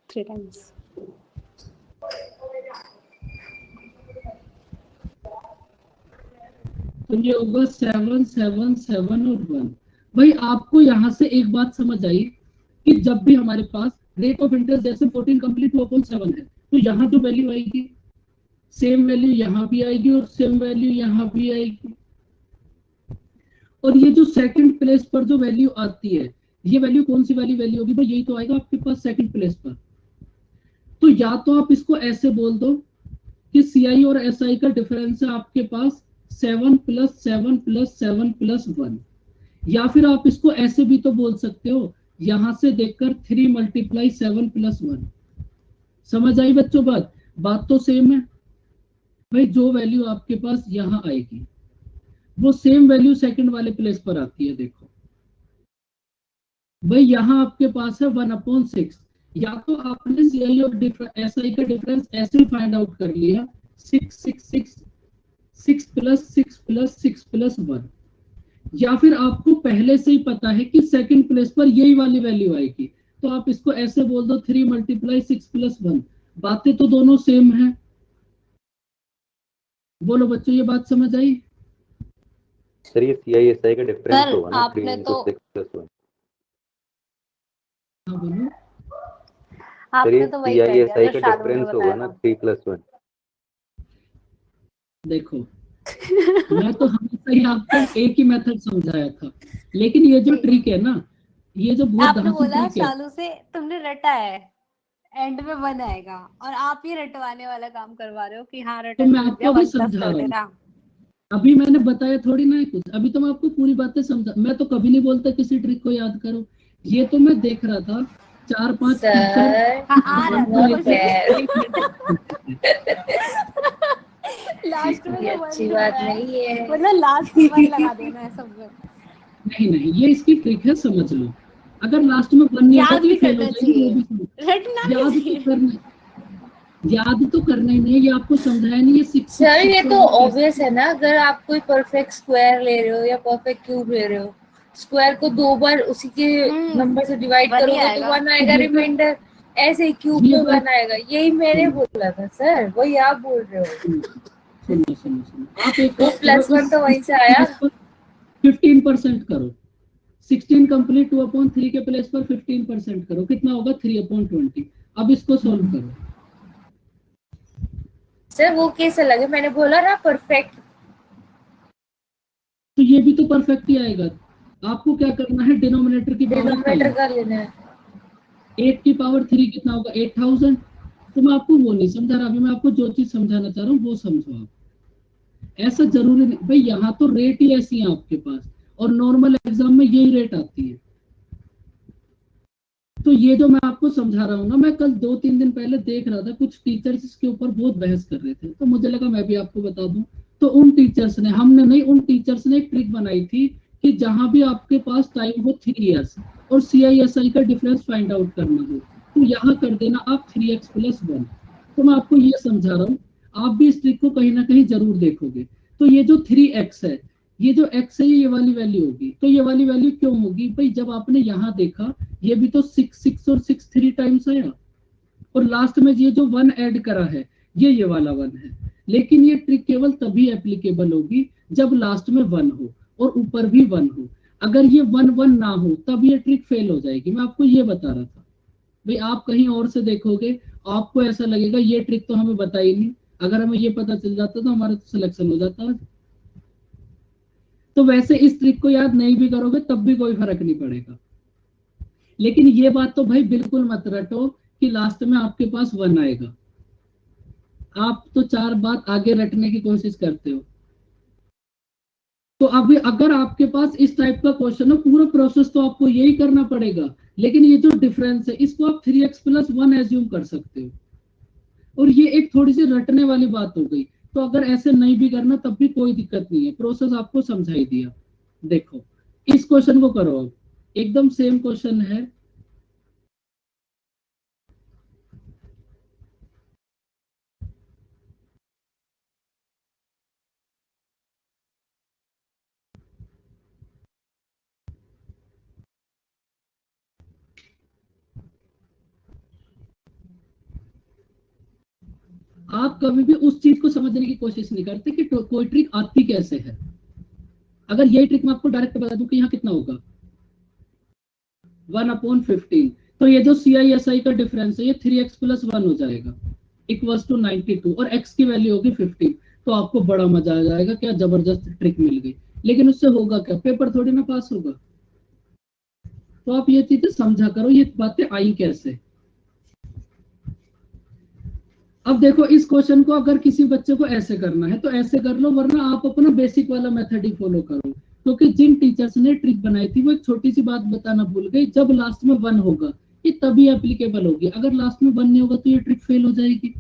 3 times। तो ये होगा 7 7 7 और 1। भाई आपको यहाँ से एक बात समझ आई कि जब भी हमारे पास रेट ऑफ इंटरेस्ट जैसे 14 कंप्लीट 2/7 है, तो यहाँ जो वैल्यू आएगी सेम वैल्यू यहाँ भी आएगी और सेम वैल्यू यहाँ भी आएगी। और ये जो सेकंड प्लेस पर जो वैल्यू आती है, ये वैल्यू कौन सी वाली वैल्यू होगी? भाई यही तो आएगा आपके पास सेकंड प्लेस पर। तो या तो आप इसको ऐसे बोल दो कि CI और SI का डिफरेंस है आपके पास 7 + 7 + 7 + 1, या फिर आप इसको ऐसे भी तो बोल सकते हो, यहां से देखकर 3 × 7 + 1। समझ आई बच्चों बात? बात तो सेम है। भाई जो वैल्यू आपके पास यहाँ आएगी वो सेम वैल्यू सेकंड वाले प्लेस पर आती है। देखो भाई यहाँ आपके पास है 1/6, या तो आपने CI और SI का डिफरेंस ऐसे फाइंड आउट कर लिया 6 6 6 6 + 6 + 6 + 1, या फिर आपको पहले से ही पता है कि सेकंड प्लेस पर यही वाली वैल्यू आएगी, तो आप इसको ऐसे बोल दो 3 × 6 + 1। बातें तो दोनों सेम है। बोलो बच्चों, ये बात समझ आई? सर ये CISI का डिफरेंस सर, होगा ना 3 आपने into तो 6 + 1। हाँ बोलो। सर आपने ये तो वही कर दिया CISI जो का शालू ने डिफरेंस होगा बताया ना था। 3 + 1। देखो मैं तो हमेशा ही आपको एक ही मेथड समझाया था, लेकिन ये जो ट्रिक है ना, ये जो बहुत आपने धांसू बोला ट्रिक है, शालू से तुमने रटा है, एंड में 1 आएगा, और आप ही रटवाने वाला काम करवा रहे हो कि हाँ तो रटन मैं कर दिया, आपको अभी 1 प्लस समझा कर रहा हूँ। देना। अभी मैंने बताया थोड़ी ना है कुछ, अभी तो मैं आपको पूरी बातें समझा। मैं तो कभी नहीं बोलता किसी ट्रिक को याद करो, ये तो मैं देख रहा था 4-5 टीचर सर हाँ, आ रहा था नॉट मुझे। लास्ट में ये जो 1 अच्छी दिख बात रहा है, नहीं है। मतलब लास्ट में 1 लगा देना है सब में। नहीं, ये इसकी ट्रिक है, समझ लो। अगर लास्ट में 1 नहीं होगा याद तो ये भी फेल हो करना जाएगी, वो चाहिए, भी समझ। रटना नहीं याद तो चाहिए। करना, याद तो करना ही नहीं है, ये आपको समझाया नहीं है। सर ये तो कैसे। ऑब्वियस है ना, अगर आप कोई परफेक्ट स्क्वायर ले रहे हो या परफेक्ट क्यूब ले रहे हो, स्क्वायर को 2 बार उसी के नंबर से डिवाइड 1 ही करोगे तो आएगा। 1 आएगा ये तो- रिमाइंडर। ऐसे ही क्यूब ये में बात 1 आएगा, यही मैंने सुनो बोला था सर, वही आप बोल रहे हो। सुनो, आप एक वो काम करो, +1 तो वहीं इस से आया। प्लेस पर 15% करो। 16 कंप्लीट 2/3 के प्लेस पर 15% करो, कितना होगा 3/20। अब इसको सोल्व करो। सर वो केस अलग है, मैंने बोला ना परफेक्ट। तो ये भी तो परफेक्ट ही आएगा। आपको क्या करना है, डिनोमिनेटर की पावर डिनोमिनेटर 5, का लेना है। 8 की पावर 3 कितना होगा 8000। तो मैं आपको वो नहीं समझा रहा, अभी मैं आपको जो चीज समझाना चाह रहा हूँ वो समझो आप। ऐसा जरूरी नहीं भाई, यहाँ तो रेट ही ऐसी है आपके पास, और नॉर्मल एग्जाम में यही रेट आती है। तो ये जो मैं आपको समझा रहा हूँ ना, मैं कल 2-3 दिन पहले देख रहा था, कुछ टीचर्स इसके ऊपर बहुत बहस कर रहे थे, तो मुझे लगा मैं भी आपको बता दूं। तो उन टीचर्स ने, हमने नहीं, उन टीचर्स ने एक ट्रिक बनाई थी कि जहां भी आपके पास टाइम हो 3 इयर्स और CISI का डिफरेंस फाइंड आउट करना हो, तो यहाँ कर देना आप 3x + 1। तो मैं आपको ये समझा रहा हूँ, आप भी इस ट्रिक को कहीं ना कहीं जरूर देखोगे। तो ये जो 3x है, ये जो x है ये वाली वैल्यू होगी। तो ये वाली वैल्यू क्यों होगी भाई, जब आपने यहाँ देखा ये भी तो 6 और 6 3 टाइम्स आया, और लास्ट में ये जो 1 ऐड करा है ये वाला 1 है। लेकिन ये ट्रिक केवल तभी एप्लीकेबल होगी जब लास्ट में 1 हो और ऊपर भी 1 हो। अगर ये 1 ना हो तब ये ट्रिक फेल हो जाएगी। मैं आपको ये बता रहा था भाई, आप कहीं और से देखोगे, आपको ऐसा लगेगा ये ट्रिक तो हमें बता ही नहीं, अगर हमें ये पता चल जाता तो हमारा तो सिलेक्शन हो जाता। तो वैसे इस ट्रिक को याद नहीं भी करोगे तब भी कोई फर्क नहीं पड़ेगा। लेकिन ये बात तो भाई बिल्कुल मत रटो कि लास्ट में आपके पास 1 आएगा। आप तो 4 बात आगे रटने की कोशिश करते हो। तो अभी अगर आपके पास इस टाइप का क्वेश्चन हो, पूरा प्रोसेस तो आपको यही करना पड़ेगा, लेकिन ये जो डिफरेंस है इसको आप 3x + 1 एज्यूम कर सकते हो। और ये एक थोड़ी सी रटने वाली बात हो गई। तो अगर ऐसे नहीं भी करना तब भी कोई दिक्कत नहीं है, प्रोसेस आपको समझाई दिया। देखो इस क्वेश्चन को करो, अब एकदम सेम क्वेश्चन है। आप कभी भी उस चीज को समझने की कोशिश नहीं करते कि कोई ट्रिक आती कैसे है। अगर यही ट्रिक मैं आपको डायरेक्ट बता दूं कि यहाँ कितना होगा 1/15, तो ये जो CISI का डिफरेंस है ये 3x + 1 हो जाएगा इक्वल्स टू 92, और x की वैल्यू होगी 15। तो आपको बड़ा मजा आ जाएगा, क्या जबरदस्त ट्रिक मिल गई। लेकिन उससे होगा क्या, पेपर थोड़ी ना पास होगा। तो आप ये चीजें समझा करो, ये बातें आई कैसे। अब देखो इस क्वेश्चन को अगर किसी बच्चे को ऐसे करना है तो ऐसे कर लो, वरना आप अपना बेसिक वाला मेथड ही फॉलो करो। क्योंकि जिन टीचर्स ने ट्रिक बनाई थी वो एक छोटी सी बात बताना भूल गई, जब लास्ट में 1 होगा ये तभी एप्लीकेबल होगी, अगर लास्ट में 1 नहीं होगा तो ये ट्रिक फेल हो जाएगी।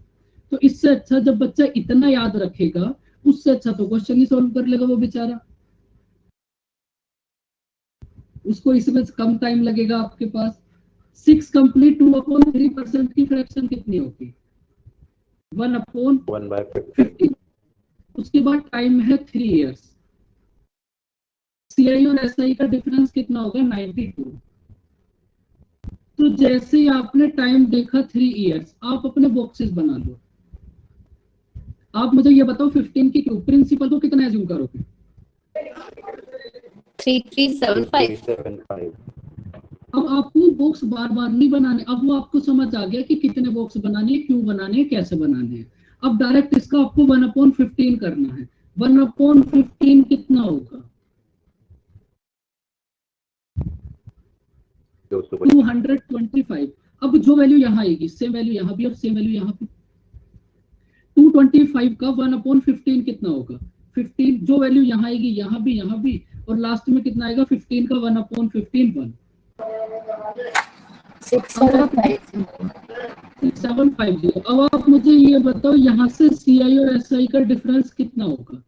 तो इससे अच्छा जब बच्चा इतना याद रखेगा, उससे अच्छा तो क्वेश्चन ही सोल्व कर लेगा वो बेचारा। उसको इसमें कम टाइम लगेगा आपके पास। 6 कंप्लीट 2/3% की फ्रैक्शन कितनी होगी 1/15। 1/50। उसके बाद टाइम है 3 इयर्स। CI और SI का डिफरेंस कितना होगा 92। तो जैसे ही आपने टाइम देखा 3 इयर्स, आप अपने बॉक्सेस बना लो। आप मुझे ये बताओ 15 की क्यूब प्रिंसिपल को कितना एज्यूम करोगे 3375। 375। अब आपको बॉक्स बार बार नहीं बनाने, अब वो आपको समझ आ गया कि कितने बॉक्स बनाने हैं, क्यों बनाने हैं, कैसे बनाने हैं। अब डायरेक्ट इसका आपको 1/15 करना है। 1/15 कितना होगा? 225। अब जो वैल्यू यहाँ आएगी सेम वैल्यू यहाँ भी और सेम वैल्यू यहाँ पे। 225 का 1/15 कितना होगा? 15। जो वैल्यू यहाँ आएगी यहाँ भी और लास्ट में कितना आएगा? 15 का 1/15 1। 6750। अब आप मुझे ये बताओ यहाँ से CI और SI का डिफरेंस कितना होगा?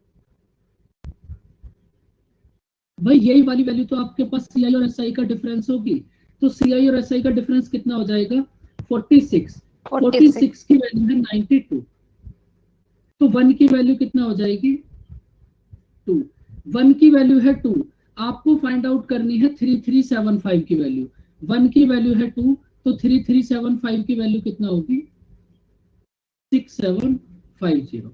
भाई यही वाली वैल्यू तो आपके पास CI और SI का डिफरेंस होगी, तो CI और SI का डिफरेंस कितना हो जाएगा? 46। 46 की वैल्यू है 92, तो 1 की वैल्यू कितना हो जाएगी? 2। 1 की वैल्यू है 2, आपको फाइंड आउट करनी है 3375 की वैल्यू। 1 की वैल्यू है 2, तो 3375 की वैल्यू कितना होगी? 6750।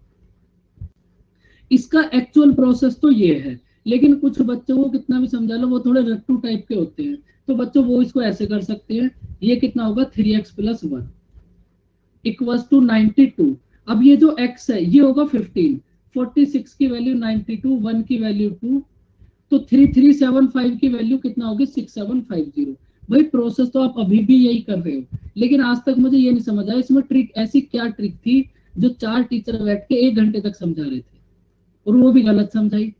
इसका एक्चुअल प्रोसेस तो ये है, लेकिन कुछ बच्चों को कितना भी समझा लो वो थोड़े रट्टू टाइप के होते हैं, तो बच्चों वो इसको ऐसे कर सकते हैं। ये कितना होगा? 3x + 1 = 92। अब ये जो x है ये होगा 15। 46 की वैल्यू 92, 1 की वैल्यू 2, तो 3375 की वैल्यू कितना होगी? 6750। भाई प्रोसेस तो आप अभी भी यही कर रहे हो, लेकिन आज तक मुझे ये नहीं समझ आया इसमें ट्रिक, ऐसी क्या ट्रिक थी जो 4 टीचर बैठ के 1 घंटे तक समझा रहे थे और वो भी गलत समझाई।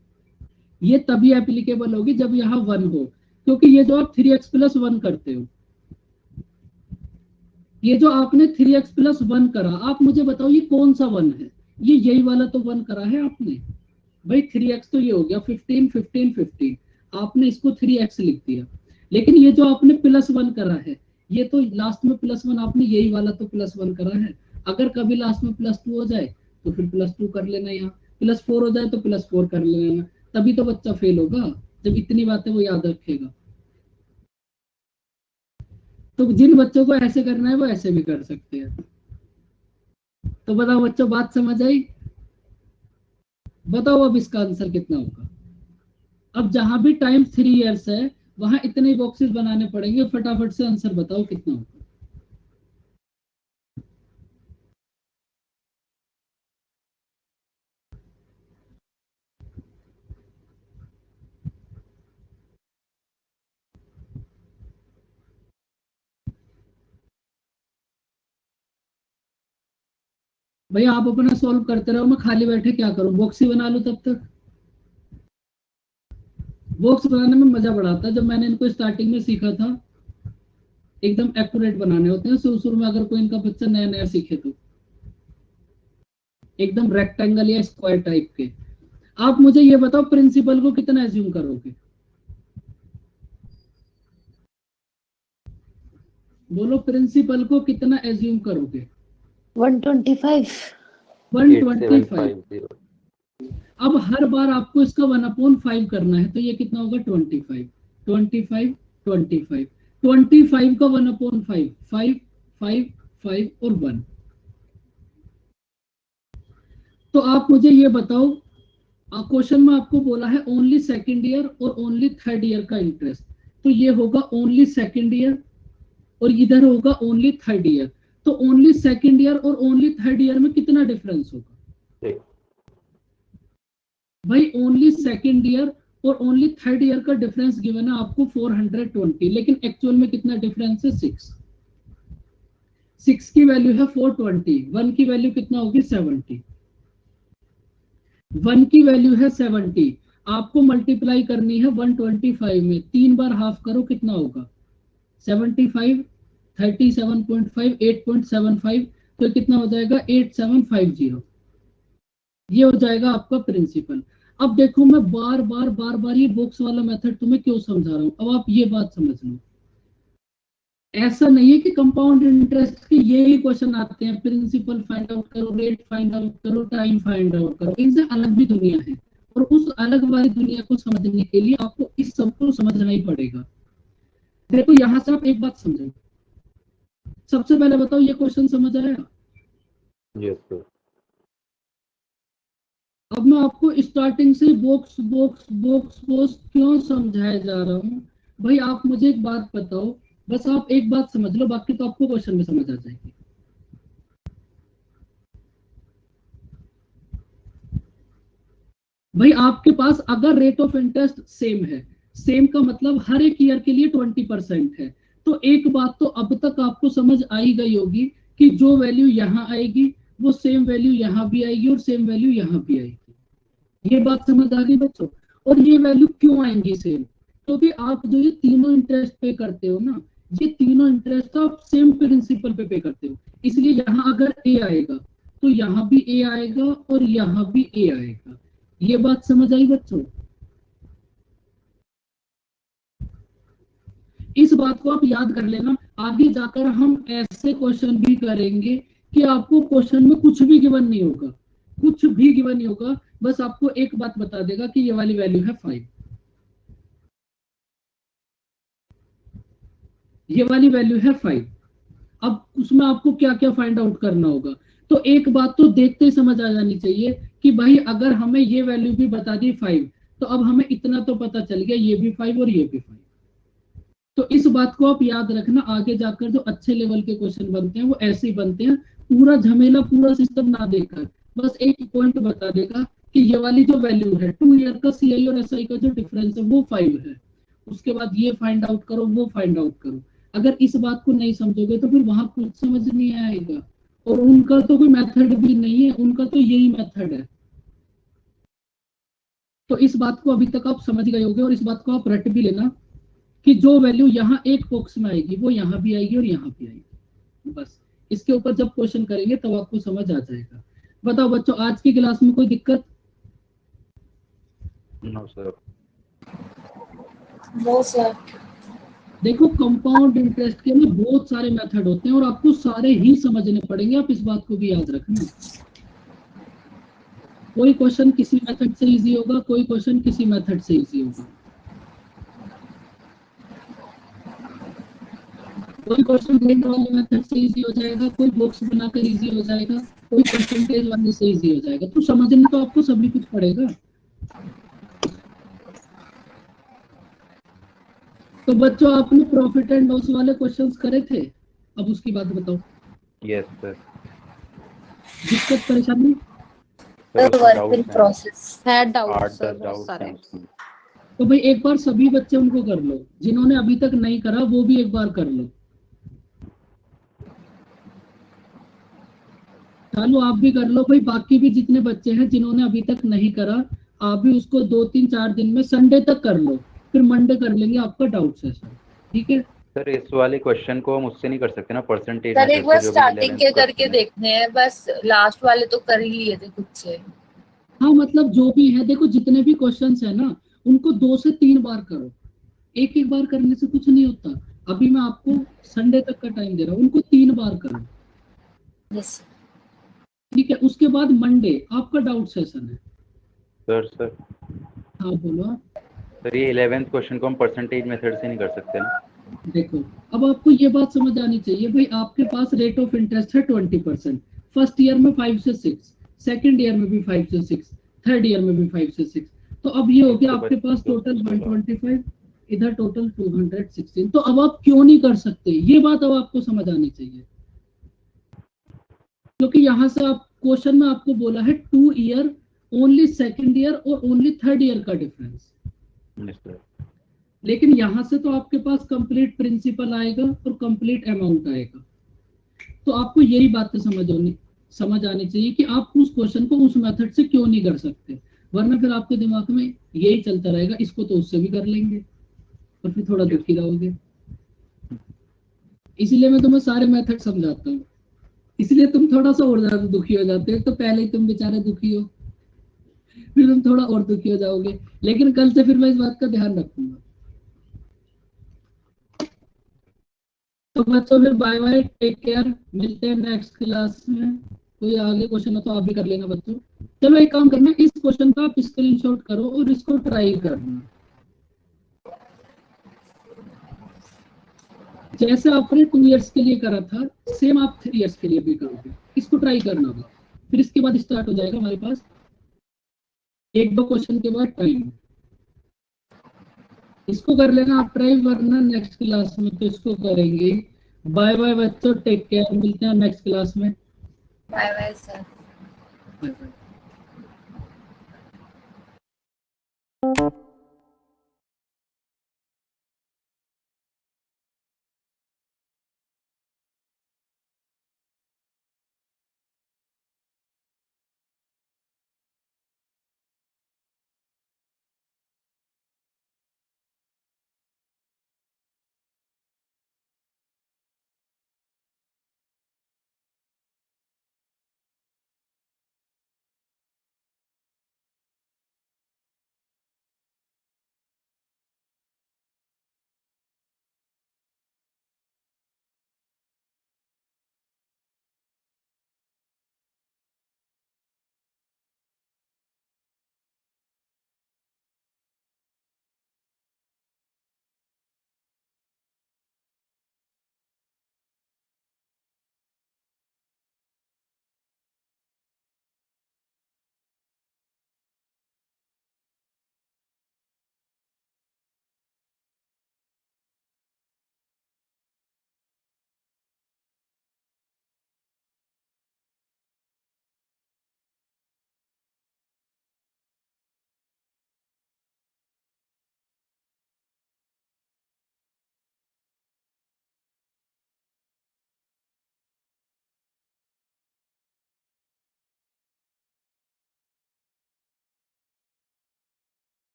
ये तभी एप्लीकेबल होगी जब यहाँ 1 हो, क्योंकि ये जो आप 3x + 1 करते हो, ये जो आपने 3x + 1 करा, आप मुझे बताओ ये कौन सा 1 है? ये यही वाला तो 1 करा है आपने। भाई 3x तो ये हो गया 15 15 15, आपने इसको 3x लिख दिया, लेकिन ये जो आपने +1 करा है, ये तो लास्ट में +1 आपने यही वाला तो +1 करा है। अगर कभी लास्ट में +2 हो जाए तो फिर +2 कर लेना, यहाँ +4 हो जाए तो +4 कर लेना, तभी तो बच्चा फेल होगा जब इतनी बातें वो याद रखेगा। तो जिन बच्चों को ऐसे करना है वो ऐसे भी कर सकते हैं। तो बताओ बच्चों, बात समझ आई? बताओ अब इसका आंसर कितना होगा? अब जहां भी टाइम 3 इयर्स है वहां इतने बॉक्सेस बनाने पड़ेंगे, फटाफट से आंसर बताओ कितना होगा? भैया आप अपना सॉल्व करते रहो, मैं खाली बैठे क्या करूं? बॉक्स ही बना लूं तब तक। बॉक्स बनाने में मजा बड़ा आता है। जब मैंने इनको स्टार्टिंग में सीखा था, एकदम एक्यूरेट बनाने होते हैं शुरू शुरू में, अगर कोई इनका बच्चा नया नया सीखे तो एकदम रेक्टेंगल या स्क्वायर टाइप के। आप मुझे ये बताओ प्रिंसिपल को कितना एज्यूम करोगे? बोलो प्रिंसिपल को कितना एज्यूम करोगे? 125। 125। अब हर बार आपको इसका 1/5 करना है, तो ये कितना होगा? 25 25 25 25 का 1/5 5 5 5 और 1। तो आप मुझे ये बताओ, क्वेश्चन में आपको बोला है ओनली सेकेंड ईयर और ओनली थर्ड ईयर का इंटरेस्ट, तो ये होगा ओनली सेकेंड ईयर और इधर होगा ओनली थर्ड ईयर। तो ओनली सेकेंड ईयर और ओनली थर्ड ईयर में कितना डिफरेंस होगा? भाई ओनली सेकेंड ईयर और ओनली थर्ड ईयर का डिफरेंस गिवन है आपको 420, लेकिन एक्चुअल में कितना डिफरेंस है? 6। 6 की वैल्यू है 420, 1 की वैल्यू कितना होगी? 70। 1 की वैल्यू है 70, आपको मल्टीप्लाई करनी है 125 में, 3 बार हाफ करो कितना होगा? 75 37.5 8.75, तो कितना हो जाएगा? 8750। ये हो जाएगा आपका प्रिंसिपल। अब देखो मैं बार बार ये बॉक्स वाला मेथड तुम्हें क्यों समझा रहा हूं, अब आप ये बात समझ लो। ऐसा नहीं है कि कंपाउंड इंटरेस्ट के यही क्वेश्चन आते हैं, प्रिंसिपल फाइंड आउट करो, रेट फाइंड आउट करो, टाइम फाइंड आउट करो, इनसे अलग भी दुनिया है, और उस अलग वाली दुनिया को समझने के लिए आपको इस सबको समझना ही पड़ेगा। देखो यहां से आप एक बात समझो, सबसे पहले बताओ ये क्वेश्चन समझ आया? Yes sir. अब मैं आपको स्टार्टिंग से बॉक्स बॉक्स बॉक्स बॉक्स क्यों समझाया जा रहा हूँ? भाई आप मुझे एक बात बताओ, बस आप एक बात समझ लो, बाकी तो आपको क्वेश्चन में समझ आ जाएगी। भाई आपके पास अगर रेट ऑफ इंटरेस्ट सेम है, सेम का मतलब हर एक ईयर के लिए 20% है, तो एक बात तो अब तक आपको समझ आई गई होगी कि जो वैल्यू यहाँ आएगी वो सेम वैल्यू यहाँ भी आएगी और सेम वैल्यू यहाँ भी आएगी। ये बात समझ आ गई बच्चों? और ये वैल्यू क्यों आएंगी सेम? क्योंकि आप जो ये तीनों इंटरेस्ट पे करते हो ना, ये तीनों इंटरेस्ट आप सेम प्रिंसिपल पे करते हो, इसलिए यहाँ अगर ए आएगा तो यहाँ भी ए आएगा और यहाँ भी ए आएगा। ये बात समझ आई बच्चों? इस बात को आप याद कर लेना, आगे जाकर हम ऐसे क्वेश्चन भी करेंगे कि आपको क्वेश्चन में कुछ भी गिवन नहीं होगा, कुछ भी गिवन नहीं होगा, बस आपको एक बात बता देगा कि ये वाली वैल्यू है 5, ये वाली वैल्यू है 5। अब उसमें आपको क्या क्या फाइंड आउट करना होगा? तो एक बात तो देखते ही समझ आ जानी चाहिए कि भाई अगर हमें ये वैल्यू भी बता दी 5, तो अब हमें इतना तो पता चल गया ये भी 5 और ये भी 5। तो इस बात को आप याद रखना, आगे जाकर जो अच्छे लेवल के क्वेश्चन बनते हैं वो ऐसे ही बनते हैं, पूरा झमेला पूरा सिस्टम ना देकर बस एक पॉइंट बता देगा कि ये वाली जो वैल्यू है 2 ईयर का सीआई और एसआई का जो डिफरेंस है वो 5 है, उसके बाद ये फाइंड आउट करो वो फाइंड आउट करो। अगर इस बात को नहीं समझोगे तो फिर वहां कुछ समझ नहीं आएगा, और उनका तो कोई मेथड भी नहीं है, उनका तो यही मेथड है। तो इस बात को अभी तक आप समझ गए होगे, और इस बात को आप रट भी लेना कि जो वैल्यू यहाँ एक बॉक्स में आएगी वो यहाँ भी आएगी और यहाँ भी आएगी। बस इसके ऊपर जब क्वेश्चन करेंगे तब आपको समझ आ जाएगा। बताओ बच्चों, आज की क्लास में कोई दिक्कत? No sir. No sir. देखो कंपाउंड इंटरेस्ट के में बहुत सारे मेथड होते हैं और आपको सारे ही समझने पड़ेंगे, आप इस बात को भी याद रखना। कोई क्वेश्चन किसी मेथड से इजी होगा, कोई क्वेश्चन किसी मेथड से इजी होगा, कोई क्वेश्चन रेंट वाले मेथड से इजी हो जाएगा, कोई बॉक्स बनाकर इजी हो जाएगा, कोई परसेंटेज वाले से इजी हो जाएगा। तो समझना तो आपको सभी कुछ पड़ेगा। तो बच्चों आपने प्रॉफिट एंड लॉस वाले क्वेश्चंस करे थे, अब उसकी बात बताओ। Yes sir. दिक्कत परेशानी? वर्क इन प्रोसेस है आठ डाउट 10 सर बहुत डाउट सारे। हैं उसमें। तो भाई एक बार सभी बच्चे उनको कर लो, जिन्होंने अभी तक नहीं करा वो भी एक बार कर लो। चलो आप भी कर लो भाई, बाकी भी जितने बच्चे हैं जिन्होंने अभी तक नहीं करा, आप भी उसको 2-3-4 दिन में संडे तक कर लो, फिर मंडे कर लेंगे आपका डाउट सेशन, ठीक है? सर इस वाले क्वेश्चन को हम उससे नहीं कर सकते ना, परसेंटेज सर एक बार जो भी स्टार्टिंग 11th के करके क्वेश्चन है। देखने हैं, बस लास्ट वाले तो कर ही लिए थे खुद से। हाँ मतलब जो भी है, देखो जितने भी क्वेश्चंस है ना उनको 2 से 3 बार करो, एक एक बार करने से कुछ नहीं होता। अभी मैं आपको संडे तक का टाइम दे रहा हूँ, उनको 3 बार करो, यस ठीक है? उसके बाद मंडे आपका डाउट सेशन है। सर हाँ बोलो आप। सर ये 11th क्वेश्चन को हम परसेंटेज मेथड से नहीं कर सकते ना? देखो अब आपको ये बात समझ आनी चाहिए, भाई आपके पास रेट ऑफ इंटरेस्ट है 20%, फर्स्ट ईयर में 5 से 6, सेकंड ईयर में भी 5 से 6, थर्ड ईयर में भी 5 से 6, तो अब ये हो गया आपके पास टोटल 125, इधर टोटल 216। तो अब आप क्यों नहीं कर सकते, ये बात अब आपको समझ आनी चाहिए, क्योंकि यहाँ से आप क्वेश्चन में आपको बोला है 2 ईयर, ओनली सेकंड ईयर और ओनली थर्ड ईयर का डिफरेंस, यस सर। लेकिन यहाँ से तो आपके पास कंप्लीट प्रिंसिपल आएगा और कंप्लीट अमाउंट आएगा। तो आपको यही बात समझ आनी चाहिए कि आप उस क्वेश्चन को उस मेथड से क्यों नहीं कर सकते, वरना फिर आपके दिमाग में यही चलता रहेगा, इसको तो उससे भी कर लेंगे, और फिर थोड़ा दुखी रहोगे। इसीलिए मैं तुम्हें सारे मेथड समझाता हूँ, इसलिए तुम थोड़ा सा और ज्यादा दुखी हो जाते हो। तो पहले ही तुम बेचारे दुखी हो, फिर तुम थोड़ा और दुखी हो जाओगे, लेकिन कल से फिर मैं इस बात का ध्यान रखूंगा। तो बच्चों फिर बाय बाय, टेक केयर, मिलते हैं नेक्स्ट क्लास में। कोई आगे क्वेश्चन हो तो आप भी कर लेना बच्चों। चलो एक काम करना, इस क्वेश्चन का आप स्क्रीनशॉट करो और इसको ट्राई करना, जैसे आपने 2 इयर्स के लिए करा था सेम आप 3 इयर्स के लिए भी करोगे। इसको ट्राई करना होगा, फिर इसके बाद स्टार्ट हो जाएगा हमारे पास एक दो क्वेश्चन के बाद टाइम, इसको कर लेना आप ट्राई, वरना नेक्स्ट क्लास में तो इसको करेंगे। बाय बाय बच्चों, टेक केयर, मिलते हैं नेक्स्ट क्लास में। Bye bye sir. Bye bye.